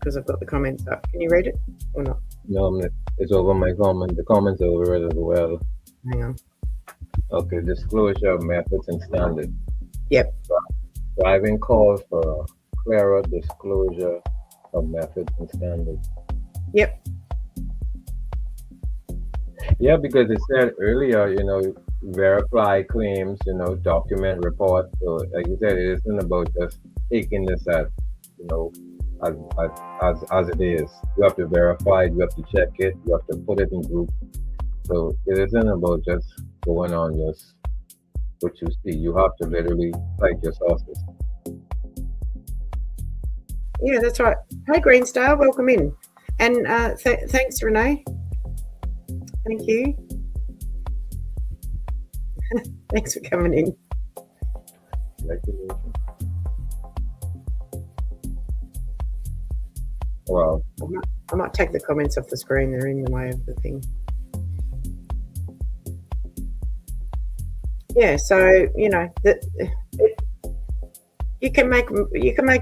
because I've got the comments up. Can you read it or not? No, it's over my comment. The comments are over it as well. Hang on. Okay, disclosure of methods and standards. Yep. Driving calls for a clearer disclosure of methods and standards. Yep. Yeah, because it said earlier, verify claims, document report. So, like you said, it isn't about just taking this as it is. You have to verify it, you have to check it, you have to put it in groups. So it isn't about just going on just what you see. You have to literally cite your sources. Yeah, that's right. Hey, Green Star, welcome in. And thanks, Renee. Thank you. Thanks for coming in. Wow. I might take the comments off the screen. They're in the way of the thing. Yeah, so you can make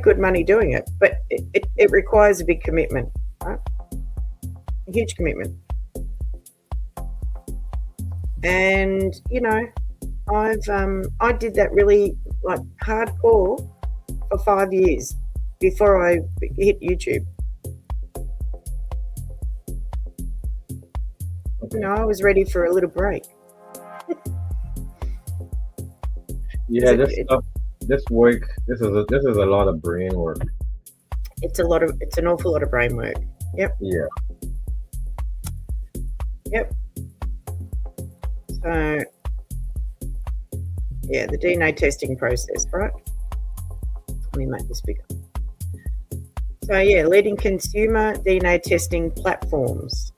good money doing it, but it requires a big commitment, right? A huge commitment. And I did that really like hardcore for 5 years before I hit YouTube. Okay. I was ready for a little break. Yeah, this work. This is a lot of brain work. It's an awful lot of brain work. Yep. Yeah. Yep. So, yeah, the DNA testing process, right? Let me make this bigger. So, yeah, leading consumer DNA testing platforms.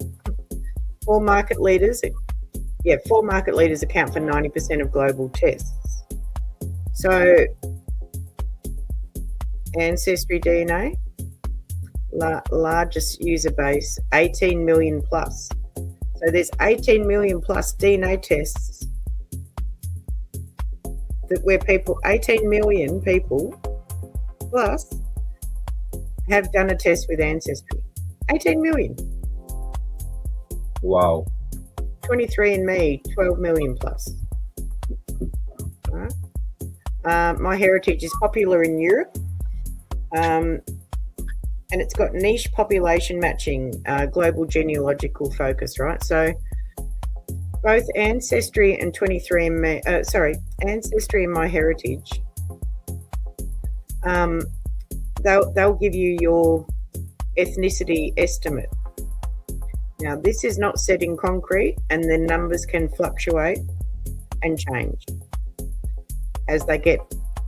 Four market leaders account for 90% of global tests. So, Ancestry DNA, largest user base, 18 million plus. So there's 18 million plus DNA tests where 18 million people plus have done a test with Ancestry. 18 million. Wow. 23andMe, 12 million plus. Right. MyHeritage is popular in Europe, and it's got niche population matching, global genealogical focus, right? So both Ancestry and 23andMe, Ancestry and MyHeritage, they'll give you your ethnicity estimate. Now, this is not set in concrete, and the numbers can fluctuate and change as they get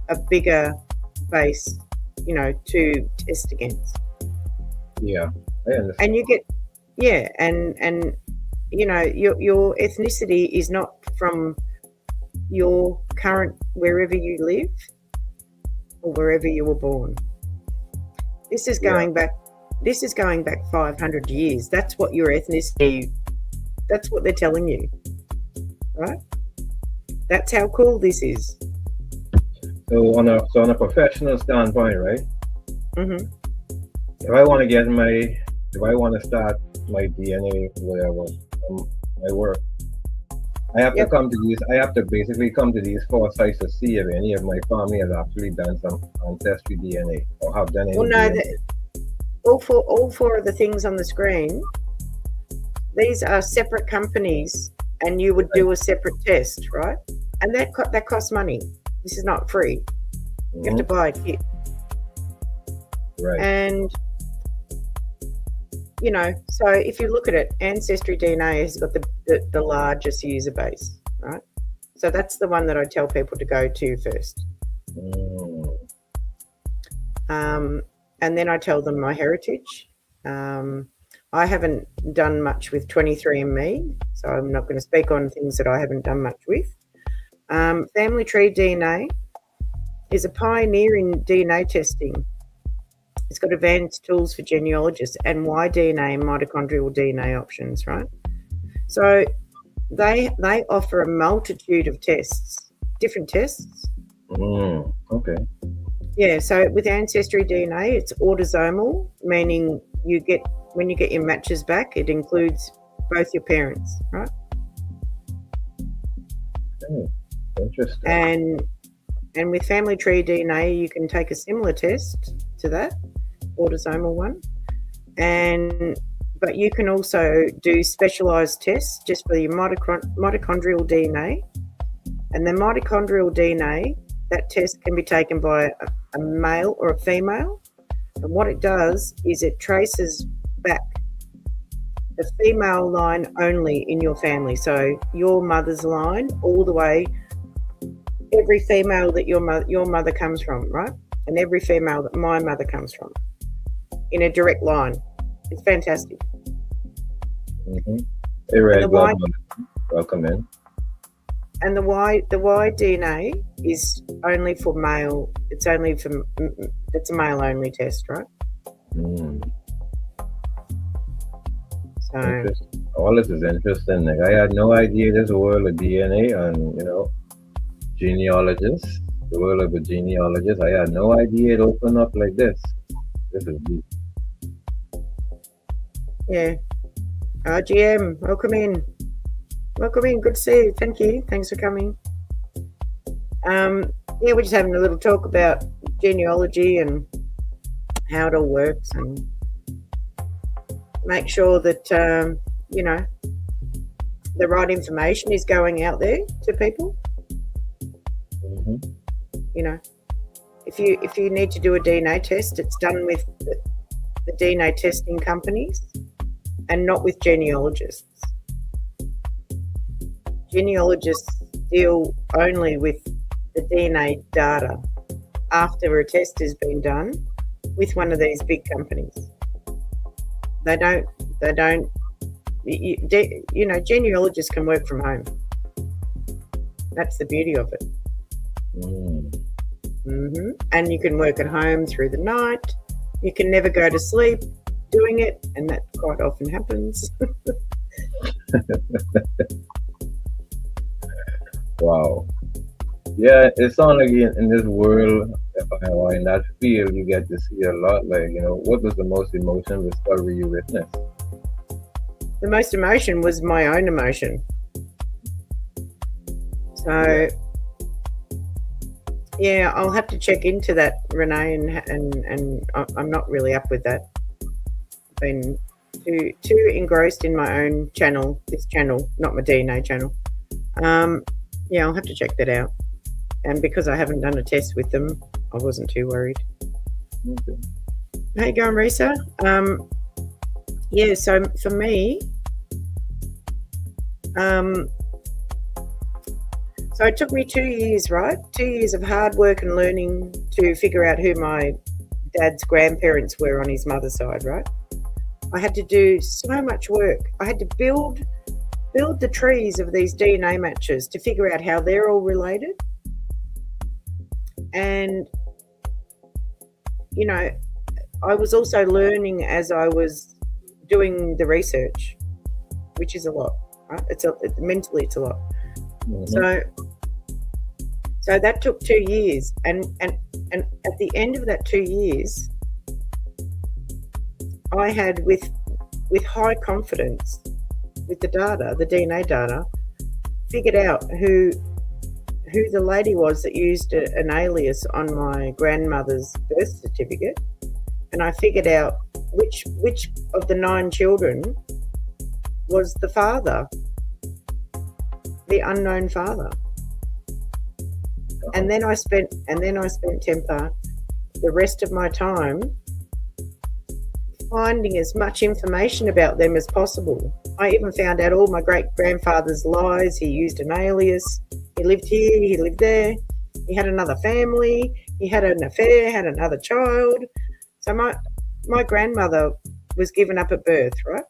a bigger base, to test against. Yeah, I understand. And you get, and your ethnicity is not from your current wherever you live or wherever you were born. This is going back 500 years. That's what your ethnicity, that's what they're telling you, right? That's how cool this is. So on a professional standpoint, right? Mm-hmm. If I want to start my DNA, whatever, my work, I have to come to these. I have to basically come to these 4 sites to see if any of my family has actually done some ancestry DNA or have done any. Well, no, DNA. all four of the things on the screen, these are separate companies, and you would do a separate test, right? And that costs money. This is not free. You have to buy a kit. Right. And so if you look at it, Ancestry DNA has got the largest user base, right? So that's the one that I tell people to go to first. And then I tell them MyHeritage. I haven't done much with 23andMe, so I'm not going to speak on things that I haven't done much with. Family Tree DNA is a pioneer in DNA testing. It's got advanced tools for genealogists and Y-DNA and mitochondrial DNA options, right? So they offer a multitude of tests, different tests. Okay. Yeah, so with Ancestry DNA, it's autosomal, meaning when you get your matches back, it includes both your parents, right? Interesting. And with Family Tree DNA, you can take a similar test to that autosomal one, but you can also do specialized tests just for your mitochondrial DNA. And the mitochondrial DNA, that test can be taken by a male or a female, and what it does is it traces back the female line only in your family, so your mother's line all the way, every female that your mother comes from, right? And every female that my mother comes from, in a direct line. It's fantastic. Hey, Red, welcome in. And the Y DNA is only for male. It's a male only test, right? So all this is interesting. Like, I had no idea this world of DNA and genealogists. The world of a genealogist. I had no idea it opened up like this. This is deep. Yeah. RGM, welcome in. Welcome in. Good to see you. Thank you. Thanks for coming. We're just having a little talk about genealogy and how it all works, and make sure that the right information is going out there to people. If you need to do a DNA test, it's done with the DNA testing companies and not with genealogists. Genealogists deal only with the DNA data after a test has been done with one of these big companies. They don't, genealogists can work from home. That's the beauty of it. And you can work at home through the night. You can never go to sleep doing it, and that quite often happens. Wow. Yeah, it sounds like in this world if I or in that field, you get to see a lot. Like, what was the most emotional discovery you witnessed? The most emotion was my own emotion. So, yeah, I'll have to check into that, Renee, and I'm not really up with that. I've been too engrossed in my own channel, this channel, not my DNA channel. Yeah, I'll have to check that out. And because I haven't done a test with them, I wasn't too worried. Okay. How you going, Risa? Yeah, so for me, so it took me 2 years, right? 2 years of hard work and learning to figure out who my dad's grandparents were on his mother's side, right? I had to do so much work. I had to build the trees of these DNA matches to figure out how they're all related. And, I was also learning as I was doing the research, which is a lot, right? Mentally it's a lot. Mm-hmm. So that took 2 years, and at the end of that 2 years, I had with high confidence, with the data, the DNA data, figured out who the lady was that used an alias on my grandmother's birth certificate, and I figured out which of the 9 children was the father, the unknown father. And then I spent Temper the rest of my time finding as much information about them as possible. I even found out all my great-grandfather's lies. He used an alias. He lived here, he lived there. He had another family. He had an affair, had another child. So my grandmother was given up at birth, right?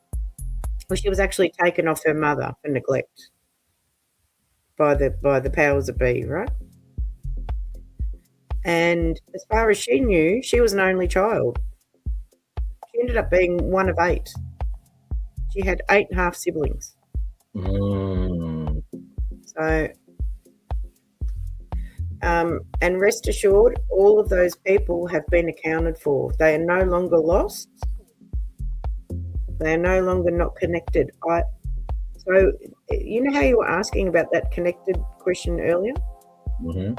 Well, she was actually taken off her mother for neglect by the powers that be, right? And as far as she knew, she was an only child. She ended up being one of 8. She had 8 half siblings. So, and rest assured, all of those people have been accounted for. They are no longer lost. They are no longer not connected. So, you know how you were asking about that connected question earlier? Mm-hmm.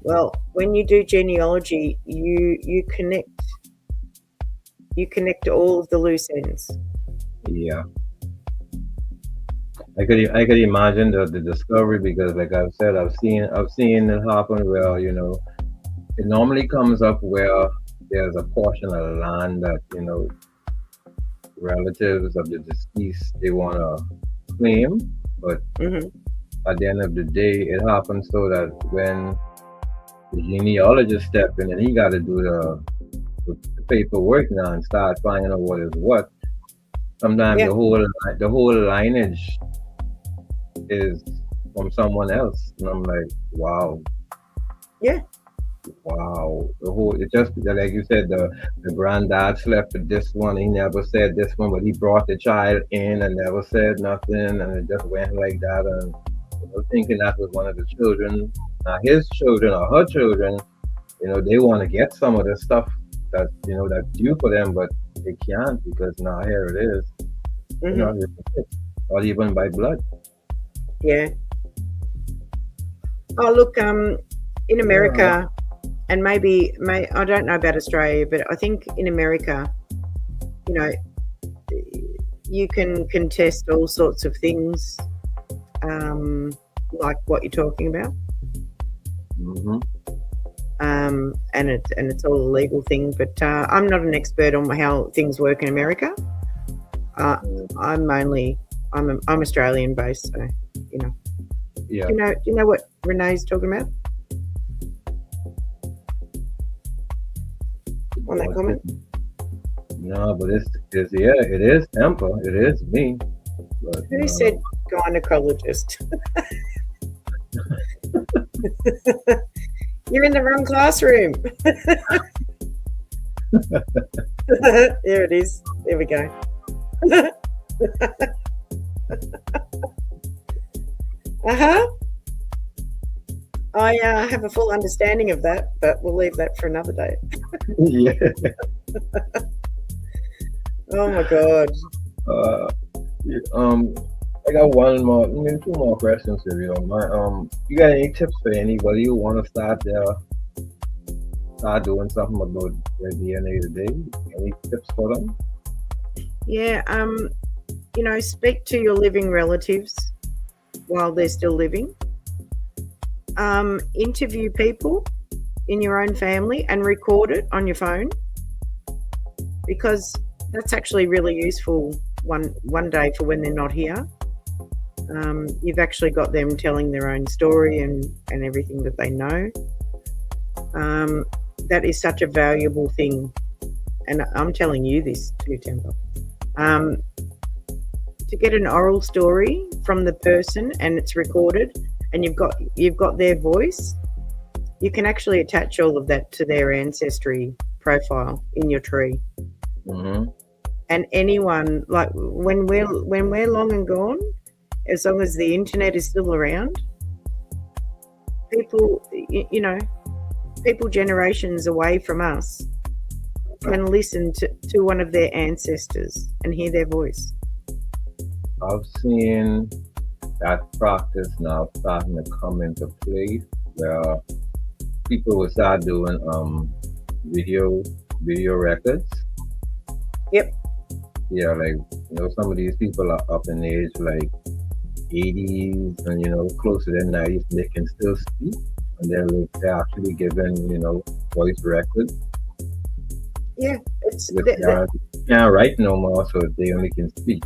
Well, when you do genealogy, you connect all of the loose ends. Yeah. I could imagine the discovery, because like I've said, I've seen it happen where, it normally comes up where there's a portion of land that, relatives of the deceased, they want to claim, but at the end of the day, it happens so that when the genealogist step in and he got to do the paperwork now and start finding out what is what, sometimes the whole lineage is from someone else, and I'm like, wow. It's just like you said, the granddad slept with this one. He never said this one, but he brought the child in and never said nothing, and it just went like that. And thinking that was one of the children. Now his children or her children, they want to get some of the stuff that that's due for them, but they can't, because now here it is. Or even by blood. Yeah. Oh, look, in America, and maybe I don't know about Australia, but I think in America, you can contest all sorts of things, like what you're talking about. And it's all a legal thing, but I'm not an expert on how things work in America. I'm Australian based, so Yeah. Do you know what Renee's talking about on that comment? No, but it is Temper. It is me. But, Who said gynecologist? You're in the wrong classroom. There it is. There we go. I have a full understanding of that, but we'll leave that for another day. Yeah. Oh my God. Uh, yeah, I got one more, maybe two more questions if you don't mind. You got any tips for anybody who want to start doing something about their DNA today? Any tips for them? Yeah, speak to your living relatives while they're still living. Interview people in your own family and record it on your phone, because that's actually really useful one day for when they're not here. You've actually got them telling their own story and everything that they know. That is such a valuable thing, and I'm telling you this too, Temper. To get an oral story from the person and it's recorded, and you've got their voice, you can actually attach all of that to their ancestry profile in your tree. Mm-hmm. And anyone, like when we're long and gone, as long as the internet is still around, people generations away from us can listen to one of their ancestors and hear their voice. I've seen that practice now starting to come into play, where people will start doing video records. Yep. Yeah, like some of these people are up in age, like 80s and close to their 90s, and they can still speak, and they're actually given voice records. Yeah, it's They can't write no more, so they only can speak.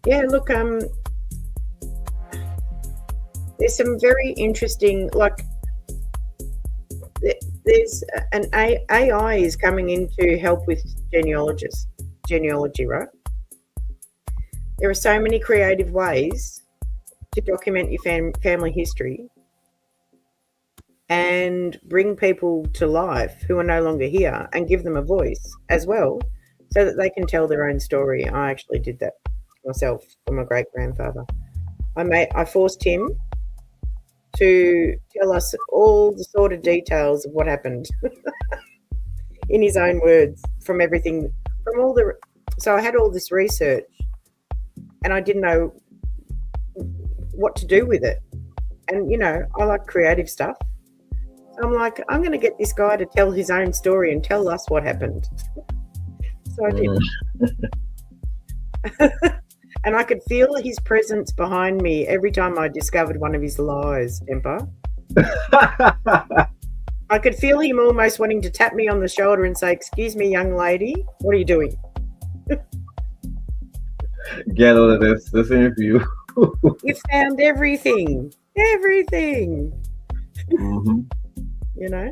Yeah, look, there's some very interesting, like, there's an AI is coming in to help with genealogy, right? There are so many creative ways to document your family history and bring people to life who are no longer here and give them a voice as well, so that they can tell their own story. I actually did that myself for my great-grandfather. I forced him to tell us all the sordid details of what happened in his own words, from everything, so I had all this research and I didn't know what to do with it. And I like creative stuff. I'm like, I'm going to get this guy to tell his own story and tell us what happened. So I did. And I could feel his presence behind me every time I discovered one of his lies, Temper. I could feel him almost wanting to tap me on the shoulder and say, "Excuse me, young lady, what are you doing?" Get out of this interview. You found everything. Mm-hmm. Yeah,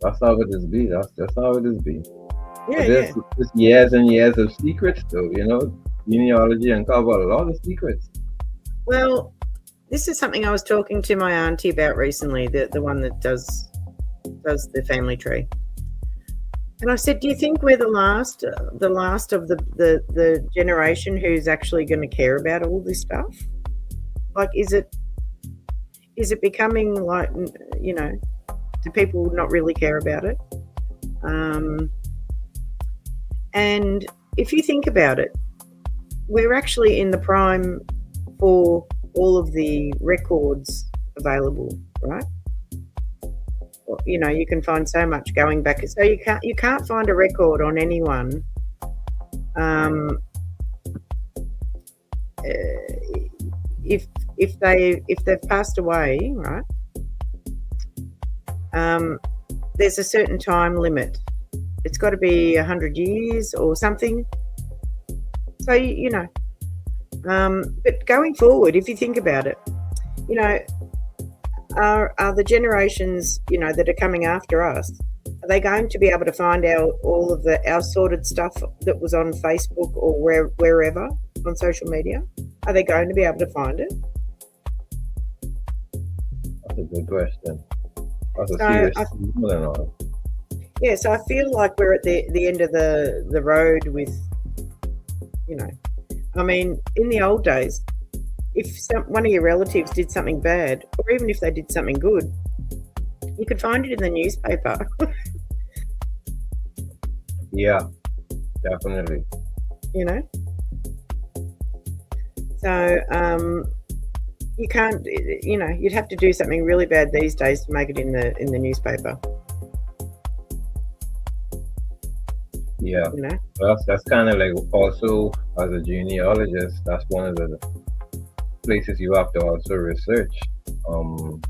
that's how it is be. That's how it is be. Yeah, there's years and years of secrets, though. Genealogy uncover a lot of secrets. Well, this is something I was talking to my auntie about recently, the one that does the family tree. And I said, do you think we're the last of the generation who's actually going to care about all this stuff? Like, is it becoming like, do people not really care about it? And if you think about it, we're actually in the prime for all of the records available, right? You can find so much going back. So you can't find a record on anyone if they've passed away, right? There's a certain time limit. It's got to be 100 years or something. So but going forward, if you think about it, are the generations that are coming after us, are they going to be able to find out all of our sorted stuff that was on Facebook or wherever on social media? Are they going to be able to find it? That's a good question. That's a serious question. Yeah, so I feel like we're at the end of the road with, I mean, in the old days, if one of your relatives did something bad, or even if they did something good, you could find it in the newspaper. Yeah, definitely. You know, so you can't. You know, you'd have to do something really bad these days to make it in the newspaper. Yeah. You know. That's kind of like also as a genealogist, that's one of the places you have to also research. Um,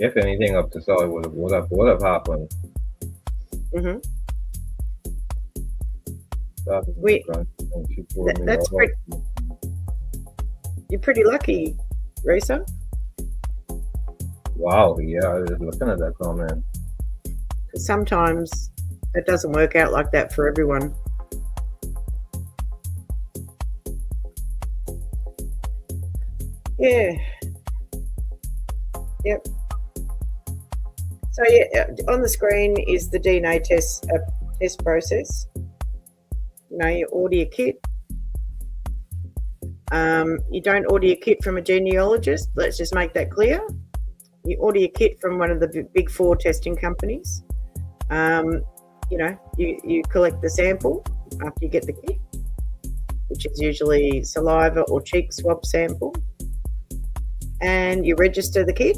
if anything up to solve would have happened. Mm-hmm. She told me That's about. You're pretty lucky, Risa. Wow, yeah, I was just looking at that comment. Because sometimes it doesn't work out like that for everyone. Yeah. Yep. So yeah, on the screen is the DNA test process. You know, you order your kit. You don't order your kit from a genealogist. Let's just make that clear. You order your kit from one of the big 4 testing companies. You know, you collect the sample after you get the kit, which is usually saliva or cheek swab sample, and you register the kit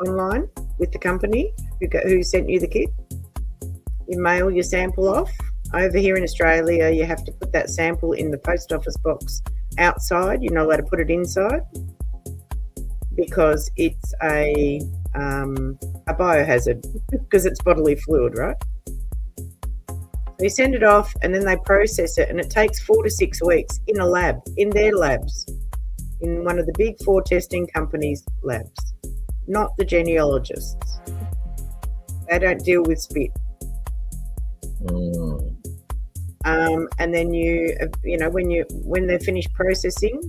online with the company who sent you the kit. You mail your sample off. Over here in Australia, you have to put that sample in the post office box outside. You're not allowed to put it inside because it's a biohazard because it's bodily fluid, right? They send it off and then they process it, and it takes 4 to 6 weeks in a lab, in their labs, in one of the big 4 testing companies' labs, not the genealogists. They don't deal with spit. And then you know, when they're finished processing,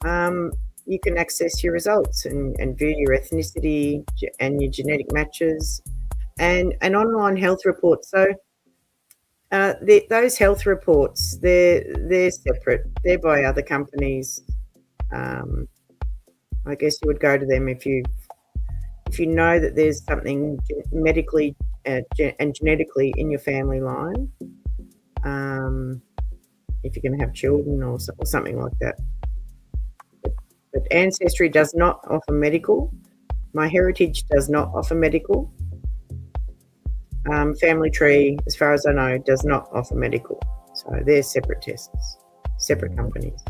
you can access your results and view your ethnicity and your genetic matches, and an online health report. So those health reports, they're separate. They're by other companies. I guess you would go to them if you know that there's something medically and genetically in your family line. If you're going to have children or something like that. But Ancestry does not offer medical. MyHeritage does not offer medical. Family Tree, as far as I know, does not offer medical. So they're separate tests, separate companies.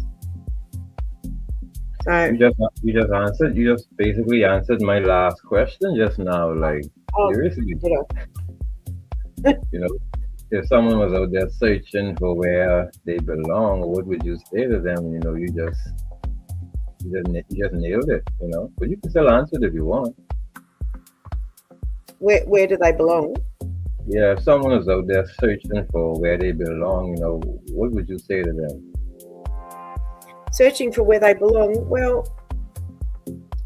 So you just basically answered my last question just now. Like, seriously, you know, if someone was out there searching for where they belong, what would you say to them? You know, you just nailed it. You know, but you can still answer it if you want. Where do they belong? Yeah, if someone is out there searching for where they belong, you know, what would you say to them? Searching for where they belong, well,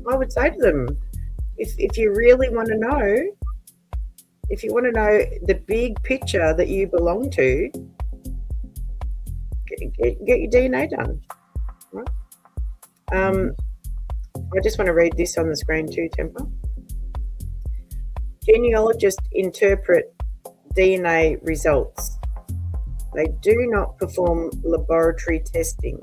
I would say to them, if you really want to know, if you want to know the big picture that you belong to, get your DNA done. Right? I just want to read this on the screen too, Temper. Genealogists interpret DNA results. They do not perform laboratory testing.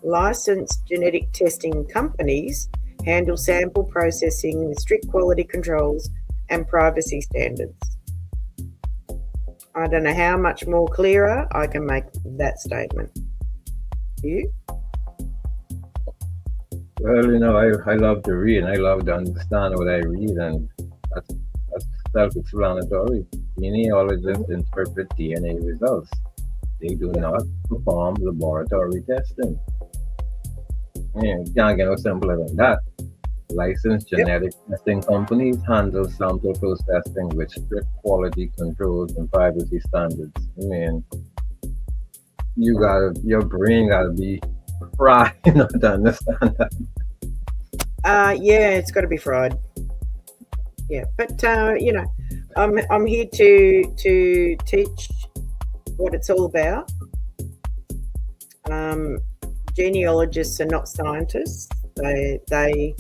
Licensed genetic testing companies handle sample processing with strict quality controls and privacy standards. I don't know how much more clearer I can make that statement. You? Well, you know, I love to read and I love to understand what I read, and that's self-explanatory. Genealogists interpret DNA results. They do not perform laboratory testing. You can't get no simpler than that. Licensed genetic testing companies handle sample processing with strict quality controls and privacy standards. I mean, your brain gotta be fried not to understand that. Yeah, it's got to be fried. Yeah, but you know, I'm here to teach what it's all about. genealogists are not scientists. They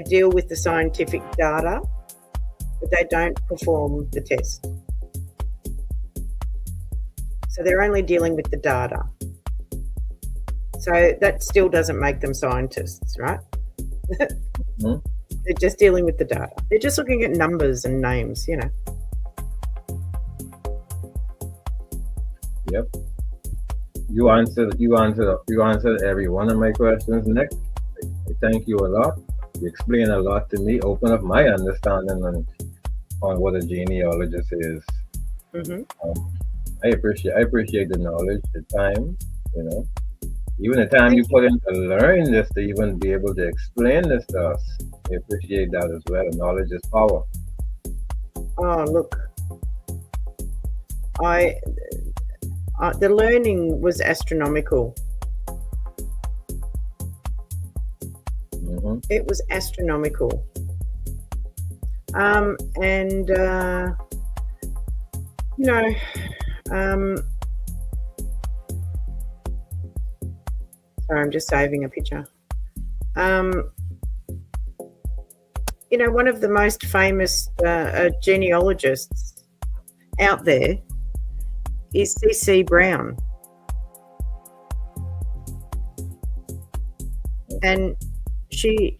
deal with the scientific data, but they don't perform the test. So they're only dealing with the data. So that still doesn't make them scientists, right? Hmm? They're just dealing with the data. They're just looking at numbers and names, you know. Yep. You answered every one of my questions, Nick. I thank you a lot. You explain a lot to me, open up my understanding on what a genealogist is. I appreciate the knowledge, the time, you know. Even the time you put in to learn this, to even be able to explain this to us. I appreciate that as well. Knowledge is power. Oh, look. The learning was astronomical. Mm-hmm. It was astronomical. You know, sorry, I'm just saving a picture. You know, one of the most famous genealogists out there is C.C. Brown. And she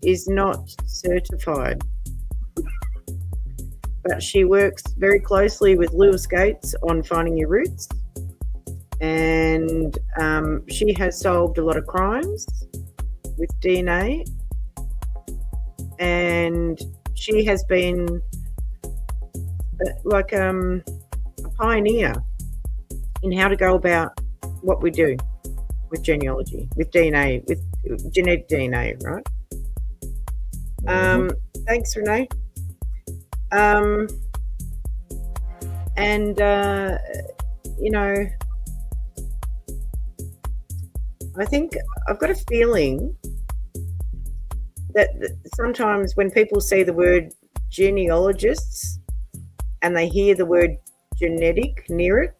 is not certified, but she works very closely with Lewis Gates on finding your roots, and she has solved a lot of crimes with DNA, and she has been like a pioneer in how to go about what we do with genealogy, with DNA, with genetic DNA, right? Thanks, Renee. You know, I think I've got a feeling that sometimes when people see the word genealogists and they hear the word genetic near it,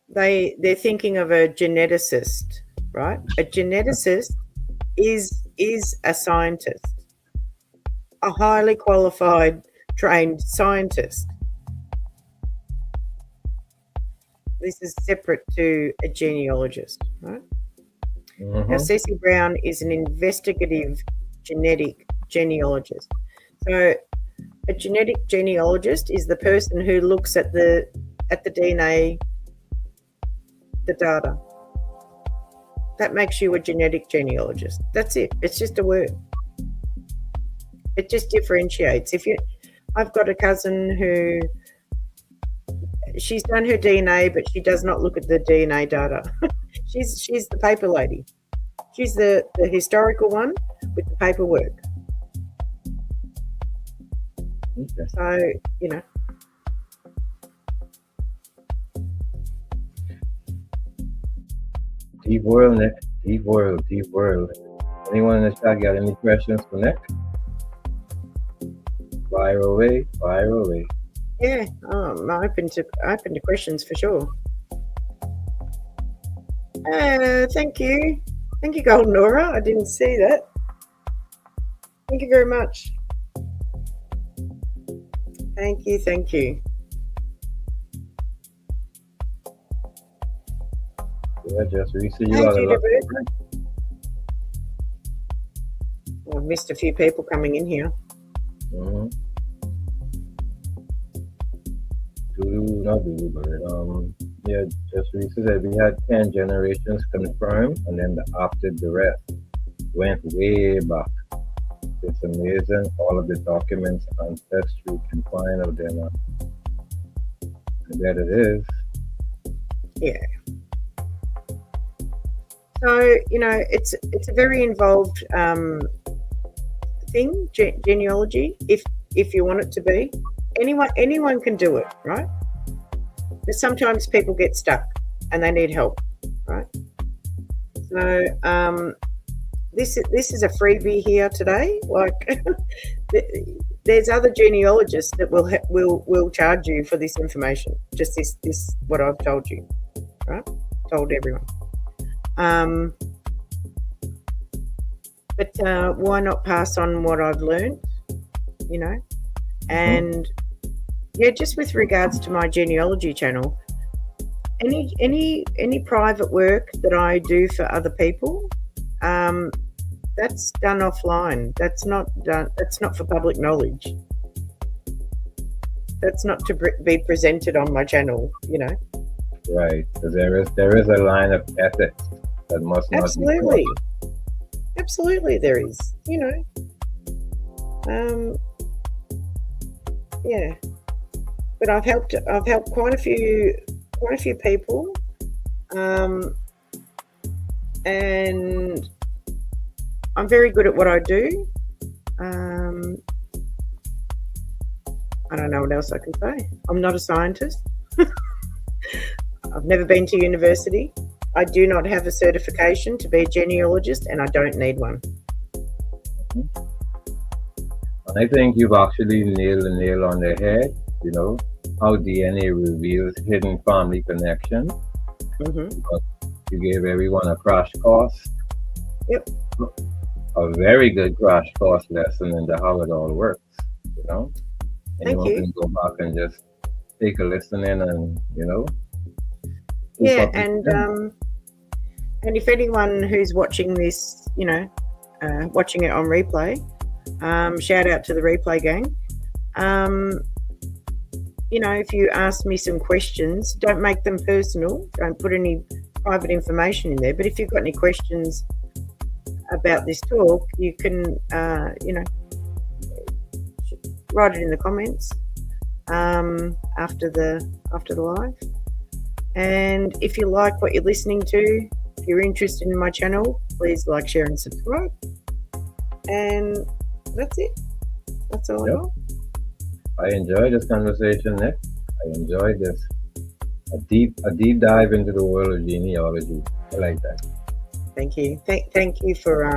they're thinking of a geneticist, right? A geneticist is a scientist, a highly qualified, trained scientist. This is separate to a genealogist, right? Now, C.C. Brown is an investigative genetic genealogist. So a genetic genealogist is the person who looks at the DNA, the data. That makes you a genetic genealogist. That's it. It's just a word. It just differentiates. I've got a cousin who she's done her DNA, but she does not look at the DNA data. she's the paper lady. She's the historical one with the paperwork. Okay. So, you know. Deep world, Nick. Deep world. Anyone in the chat got any questions for Nick? Fire away. Yeah, I'm open to questions for sure. Thank you, Golden Nora. I didn't see that. Thank you very much. Thank you. Yeah, just we see you all a lot. I've missed a few people coming in here. Yeah, just recently said we had 10 generations confirmed, and then after the rest went way back. It's amazing, all of the documents, ancestry can find out there now. And there it is. Yeah. So, you know, it's a very involved thing, genealogy, if you want it to be. Anyone can do it, right? But sometimes people get stuck and they need help, right? So this is a freebie here today. Like there's other genealogists that will charge you for this information. Just this what I've told you, right? told everyone. But why not pass on what I've learned, you know? And yeah, just with regards to my genealogy channel, any private work that I do for other people, that's done offline. That's not for public knowledge. That's not to be presented on my channel, you know. Right. So there is a line of ethics that must not Absolutely. be Absolutely there is, you know. Yeah. But I've helped quite a few people. And I'm very good at what I do. I don't know what else I can say. I'm not a scientist. I've never been to university. I do not have a certification to be a genealogist, and I don't need one. And I think you've actually nailed the nail on the head, you know, how DNA reveals hidden family connections. You gave everyone a crash course. Yep. A very good crash course lesson into how it all works, you know. Anyone can go back and just take a listen in and, you know. Yeah, and if anyone who's watching this, you know, watching it on replay, shout out to the replay gang. You know, if you ask me some questions, don't make them personal. Don't put any private information in there. But if you've got any questions about this talk, you can, you know, write it in the comments after the live. And if you like what you're listening to, if you're interested in my channel, please like, share, and subscribe. And that's it. That's all I got. I enjoyed this conversation, Nick. I enjoyed this. A deep dive into the world of genealogy. I like that. Thank you. Thank you for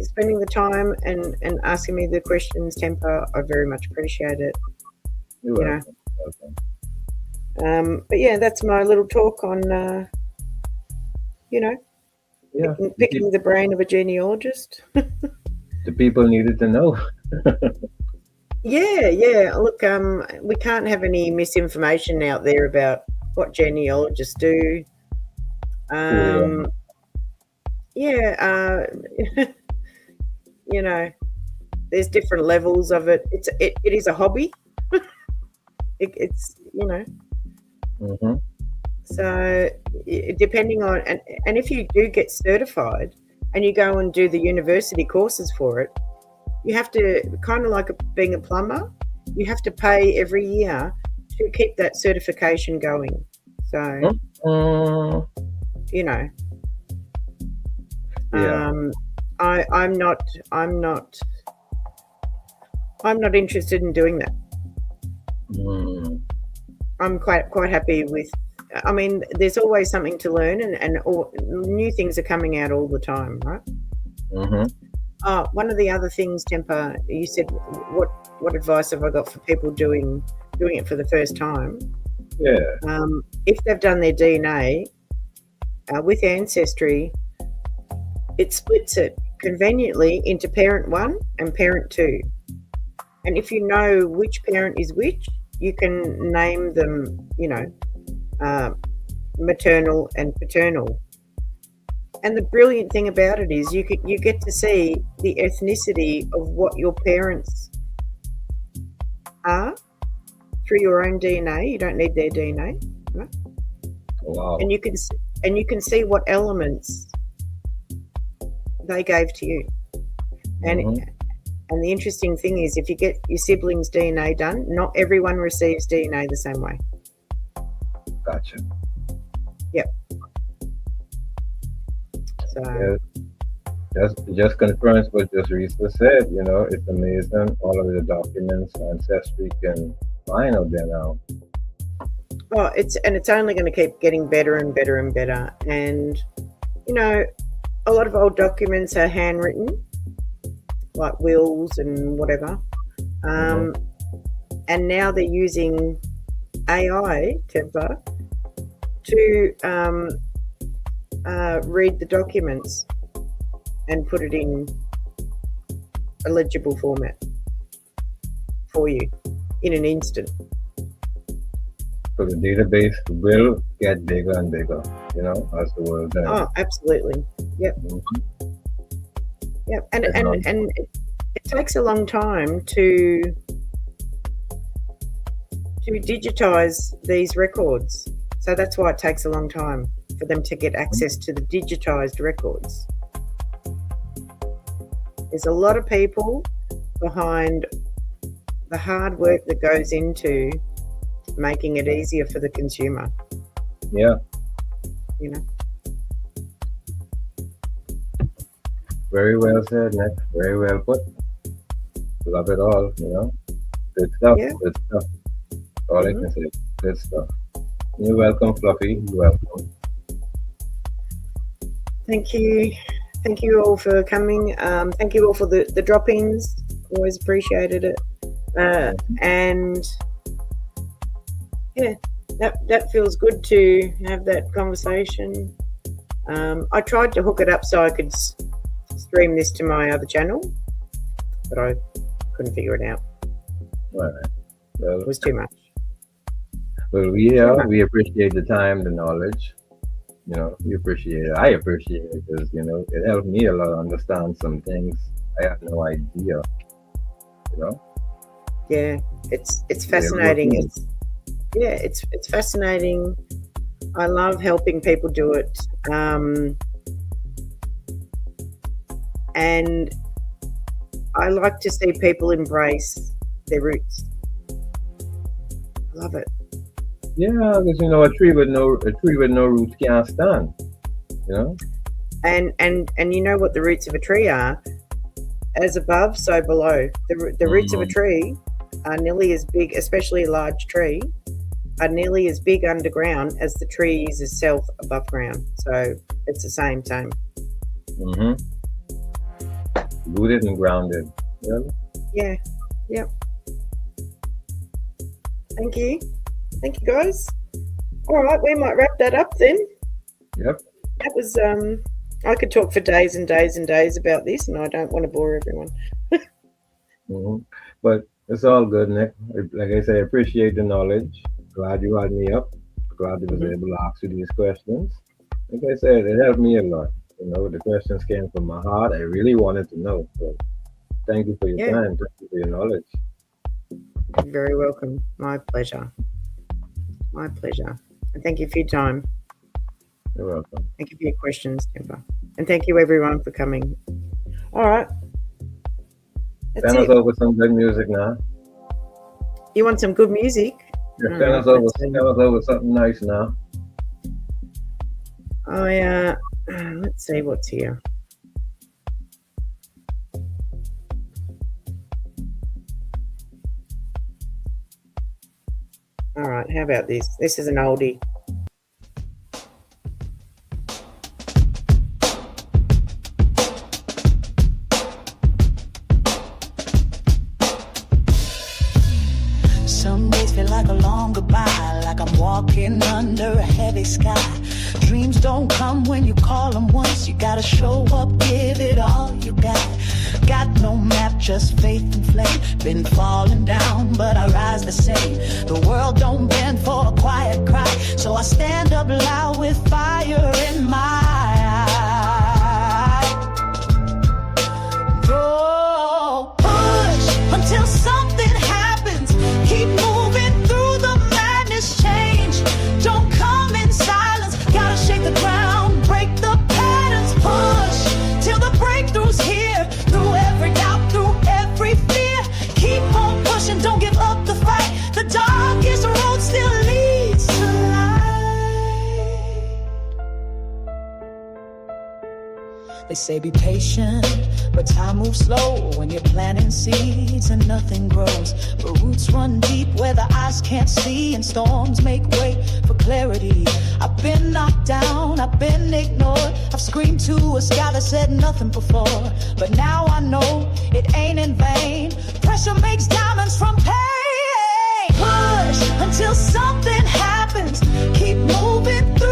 spending the time and asking me the questions, Temper. I very much appreciate it. You're welcome. But yeah, that's my little talk on, you know, picking the brain of a genealogist. The people needed to know. Yeah. Look, we can't have any misinformation out there about what genealogists do. You know, there's different levels of it. It is a hobby. It's you know. So depending on and if you do get certified and you go and do the university courses for it, you have to, kind of like being a plumber, you have to pay every year to keep that certification going. So you know, I'm not interested in doing that. I'm quite happy with. I mean, there's always something to learn, and new things are coming out all the time, right? One of the other things, Temper, you said, what advice have I got for people doing it for the first time? Yeah. If they've done their DNA with Ancestry, it splits it conveniently into parent 1 and parent 2. And if you know which parent is which, you can name them, you know, maternal and paternal. And the brilliant thing about it is you get to see the ethnicity of what your parents are through your own DNA. You don't need their DNA, right? Wow. And you can see what elements they gave to you. And the interesting thing is, if you get your siblings' DNA done, not everyone receives DNA the same way. Gotcha. Yep. So just confirms what just Risa said. You know, it's amazing all of the documents Ancestry can find out there now. Oh, it's only going to keep getting better and better and better. And you know, a lot of old documents are handwritten, like wills and whatever. And now they're using AI, Temper, to read the documents and put it in a legible format for you in an instant. So the database will get bigger and bigger, you know, as the world goes. Oh, absolutely. Yep. Mm-hmm. Yep. And it takes a long time to digitize these records. So that's why it takes a long time for them to get access to the digitized records. There's a lot of people behind the hard work that goes into making it easier for the consumer. Yeah. You know. Very well said, Nick. Very well put. Love it all, you know. Good stuff. Yeah. Good stuff. All I can say. Good stuff. You're welcome, Fluffy. You're welcome. Thank you. Thank you all for coming. Thank you all for the drop-ins. Always appreciated it. And yeah, that feels good to have that conversation. I tried to hook it up so I could stream this to my other channel, but I couldn't figure it out. All right. Well, It was too much. well, we appreciate the time, the knowledge. You know, we appreciate it. I appreciate it because, you know, it helped me a lot understand some things I had no idea. You know? Yeah, it's fascinating. It's fascinating. I love helping people do it. And I like to see people embrace their roots. I love it. Yeah, because, you know, a tree with no roots can't stand. You know? And you know what the roots of a tree are? As above, so below. The roots of a tree are nearly as big, especially a large tree, are nearly as big underground as the tree is itself above ground. So it's the same. Mm-hmm. Rooted and grounded. Yeah. Yeah. Yep. Thank you. Thank you, guys. All right, we might wrap that up then. Yep. That was I could talk for days and days and days about this, and I don't want to bore everyone. Mm-hmm. But it's all good, Nick. Like I say, I appreciate the knowledge. Glad you had me up. Glad I was able to ask you these questions. Like I said, it helped me a lot. You know, the questions came from my heart. I really wanted to know. So thank you for your time. Thank you for your knowledge. You're very welcome. My pleasure. My pleasure. And thank you for your time. You're welcome. Thank you for your questions, Timber. And thank you, everyone, for coming. All right. That's Send us it. over some good music now. You want some good music? Yeah, send us over something nice now. Let's see what's here. All right, how about this? This is an oldie. Some days feel like a long goodbye, like I'm walking under a heavy sky. Dreams don't come when you call them once. You gotta show up, give it all you got. Got no map, just faith and flame. Been falling down, but I rise the same. The world don't bend for a quiet cry, so I stand up loud with fire in my eye. Go push until something happens. Keep moving through the madness, change. Don't come in silence. Gotta shake the ground, break the patterns. Push till the breakthrough's here. Through every doubt, through every fear. Keep on pushing, don't give up the fight. The darkest road still leads to light. They say be patient, but time moves slow when you're planting seeds and nothing grows. But roots run deep where the eyes can't see, and storms make way for clarity. I've been knocked down, I've been ignored. I've screamed to a sky that said nothing before. But now I know it ain't in vain. Pressure makes diamonds from pain. Push until something happens. Keep moving through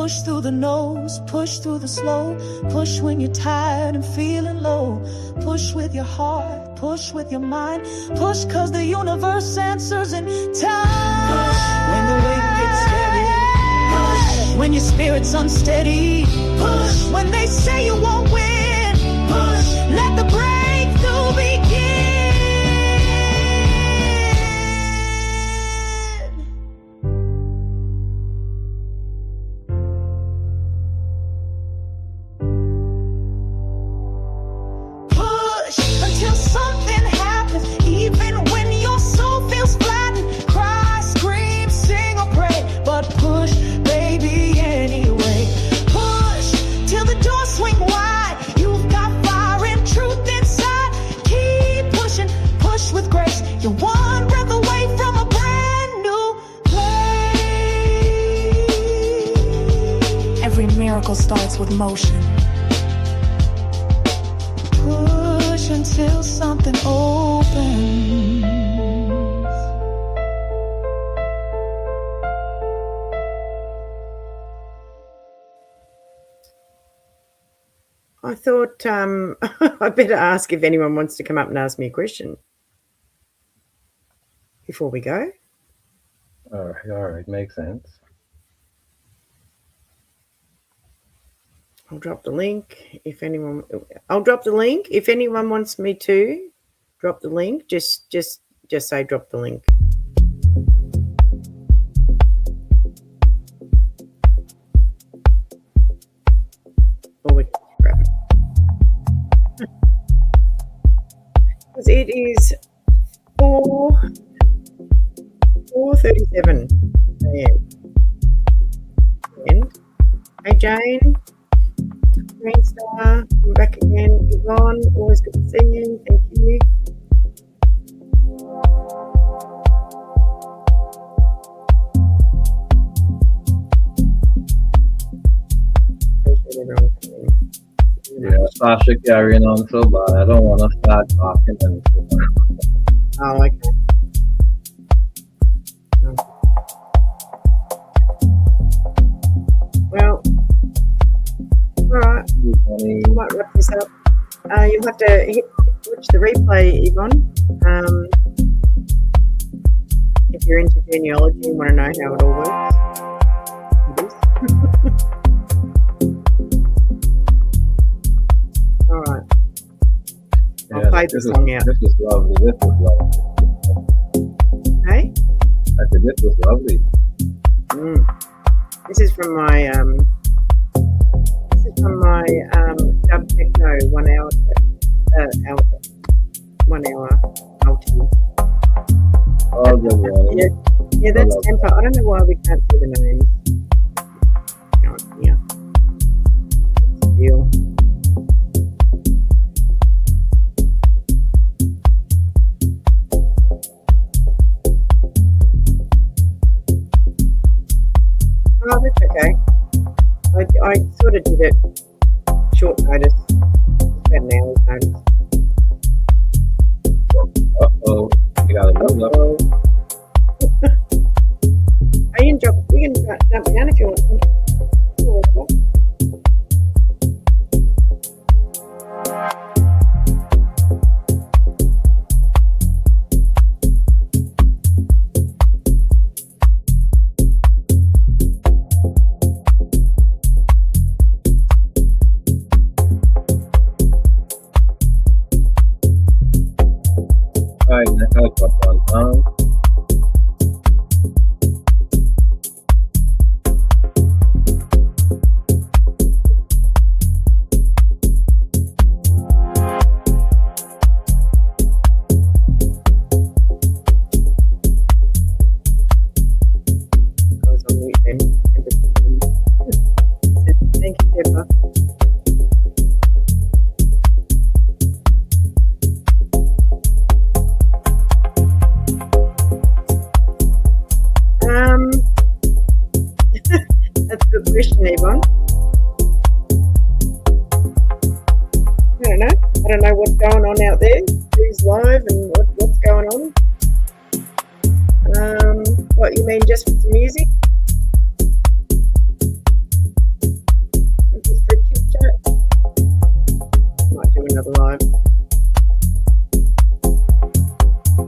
Push through the no's, push through the slow. Push when you're tired and feeling low. Push with your heart, push with your mind. Push cause the universe answers in time. When the weight gets heavy, push. When your spirit's unsteady, push. When they say you won't win, push. Let the breakthrough begin. Until something happens, even when your soul feels flattened. Cry, scream, sing or pray, but push, baby, anyway. Push till the doors swing wide. You've got fire and truth inside. Keep pushing, push with grace. You're one breath away from a brand new place. Every miracle starts with motion. Push until something opens. I thought I better ask if anyone wants to come up and ask me a question before we go. All right, makes sense. I'll drop the link if anyone. I'll drop the link if anyone wants me to drop the link. Just say drop the link. Or we can grab it. Because it is 4:37 a.m. And hey Jane. Green Star, I'm back again. Yvonne, always good to see you. Thank you. Appreciate everyone coming. Yeah, Sasha carrying on so bad. I don't want to start talking and Oh, okay. No. Well, all right. I might wrap this up. You'll have to watch the replay, Yvonne. If you're into genealogy and want to know how it all works. All right. I'll play the song out. This was lovely. This was lovely. Hey? I said this was lovely. This is from my dub techno 1 hour multi. Oh, good one. Yeah, that's Temper. I don't know why we can't see the names. Can't hear. What's the deal? Oh, that's okay. I sort of did it short notice, about an hour's notice. Uh-oh. You got a move up. You can jump down if you want. Alright, I'll drop one down. I was on mute then. Thank you, Deborah. That's a good question, Yvonne. I don't know what's going on out there. Who's live and what's going on? What you mean, just with the music? another live.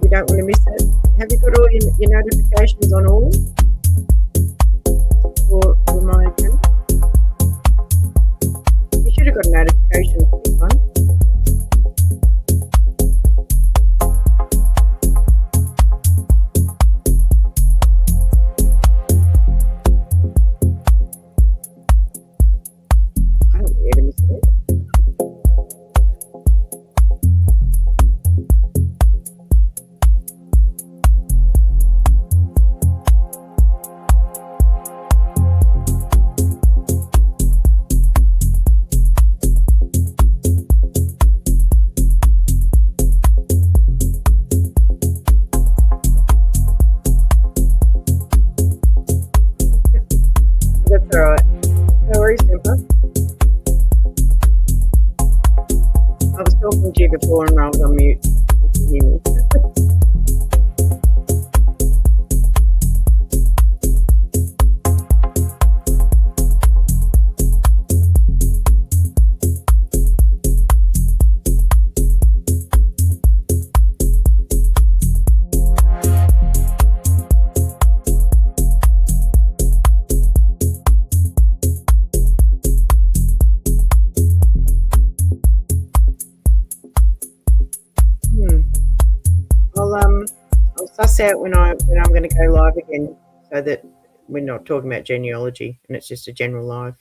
You don't want to miss it. Have you got all your notifications on all for my account? You should have got a notification for this one. I don't need to miss it. That's all right. No worries, Simpa. I was talking to you before and I was on mute. You can hear me. I'll suss out when I'm going to go live again, so that we're not talking about genealogy and it's just a general live.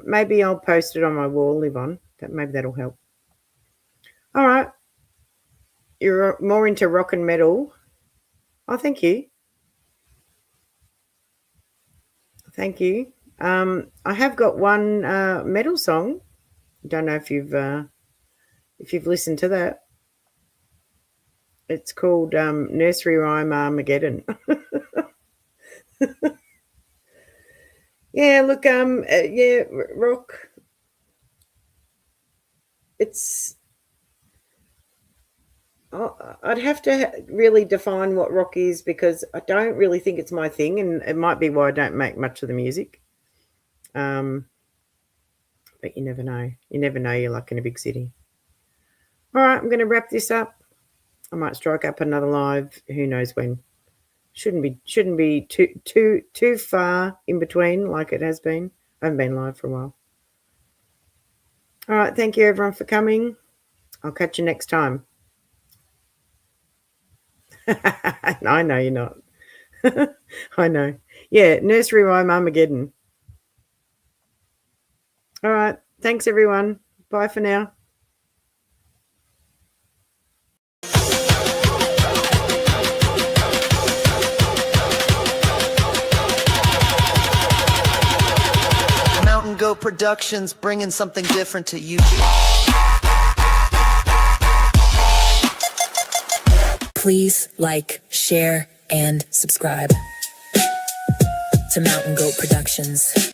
Maybe I'll post it on my wall, Yvonne. Maybe that'll help. All right, you're more into rock and metal. Oh, thank you. Thank you. I have got one metal song. Don't know if you've listened to that. It's called Nursery Rhyme Armageddon. Yeah, look, yeah, rock. It's. I'd have to really define what rock is, because I don't really think it's my thing, and it might be why I don't make much of the music. But you never know. You never know. You're like in a big city. All right, I'm going to wrap this up. I might strike up another live. Who knows when? Shouldn't be too far in between like it has been. I haven't been live for a while. All right, thank you everyone for coming. I'll catch you next time. I know you're not. I know. Yeah, Nursery Rhyme Armageddon. All right, thanks everyone. Bye for now. Go Productions, bringing something different to you. Please like, share, and subscribe to Mountain Goat Productions.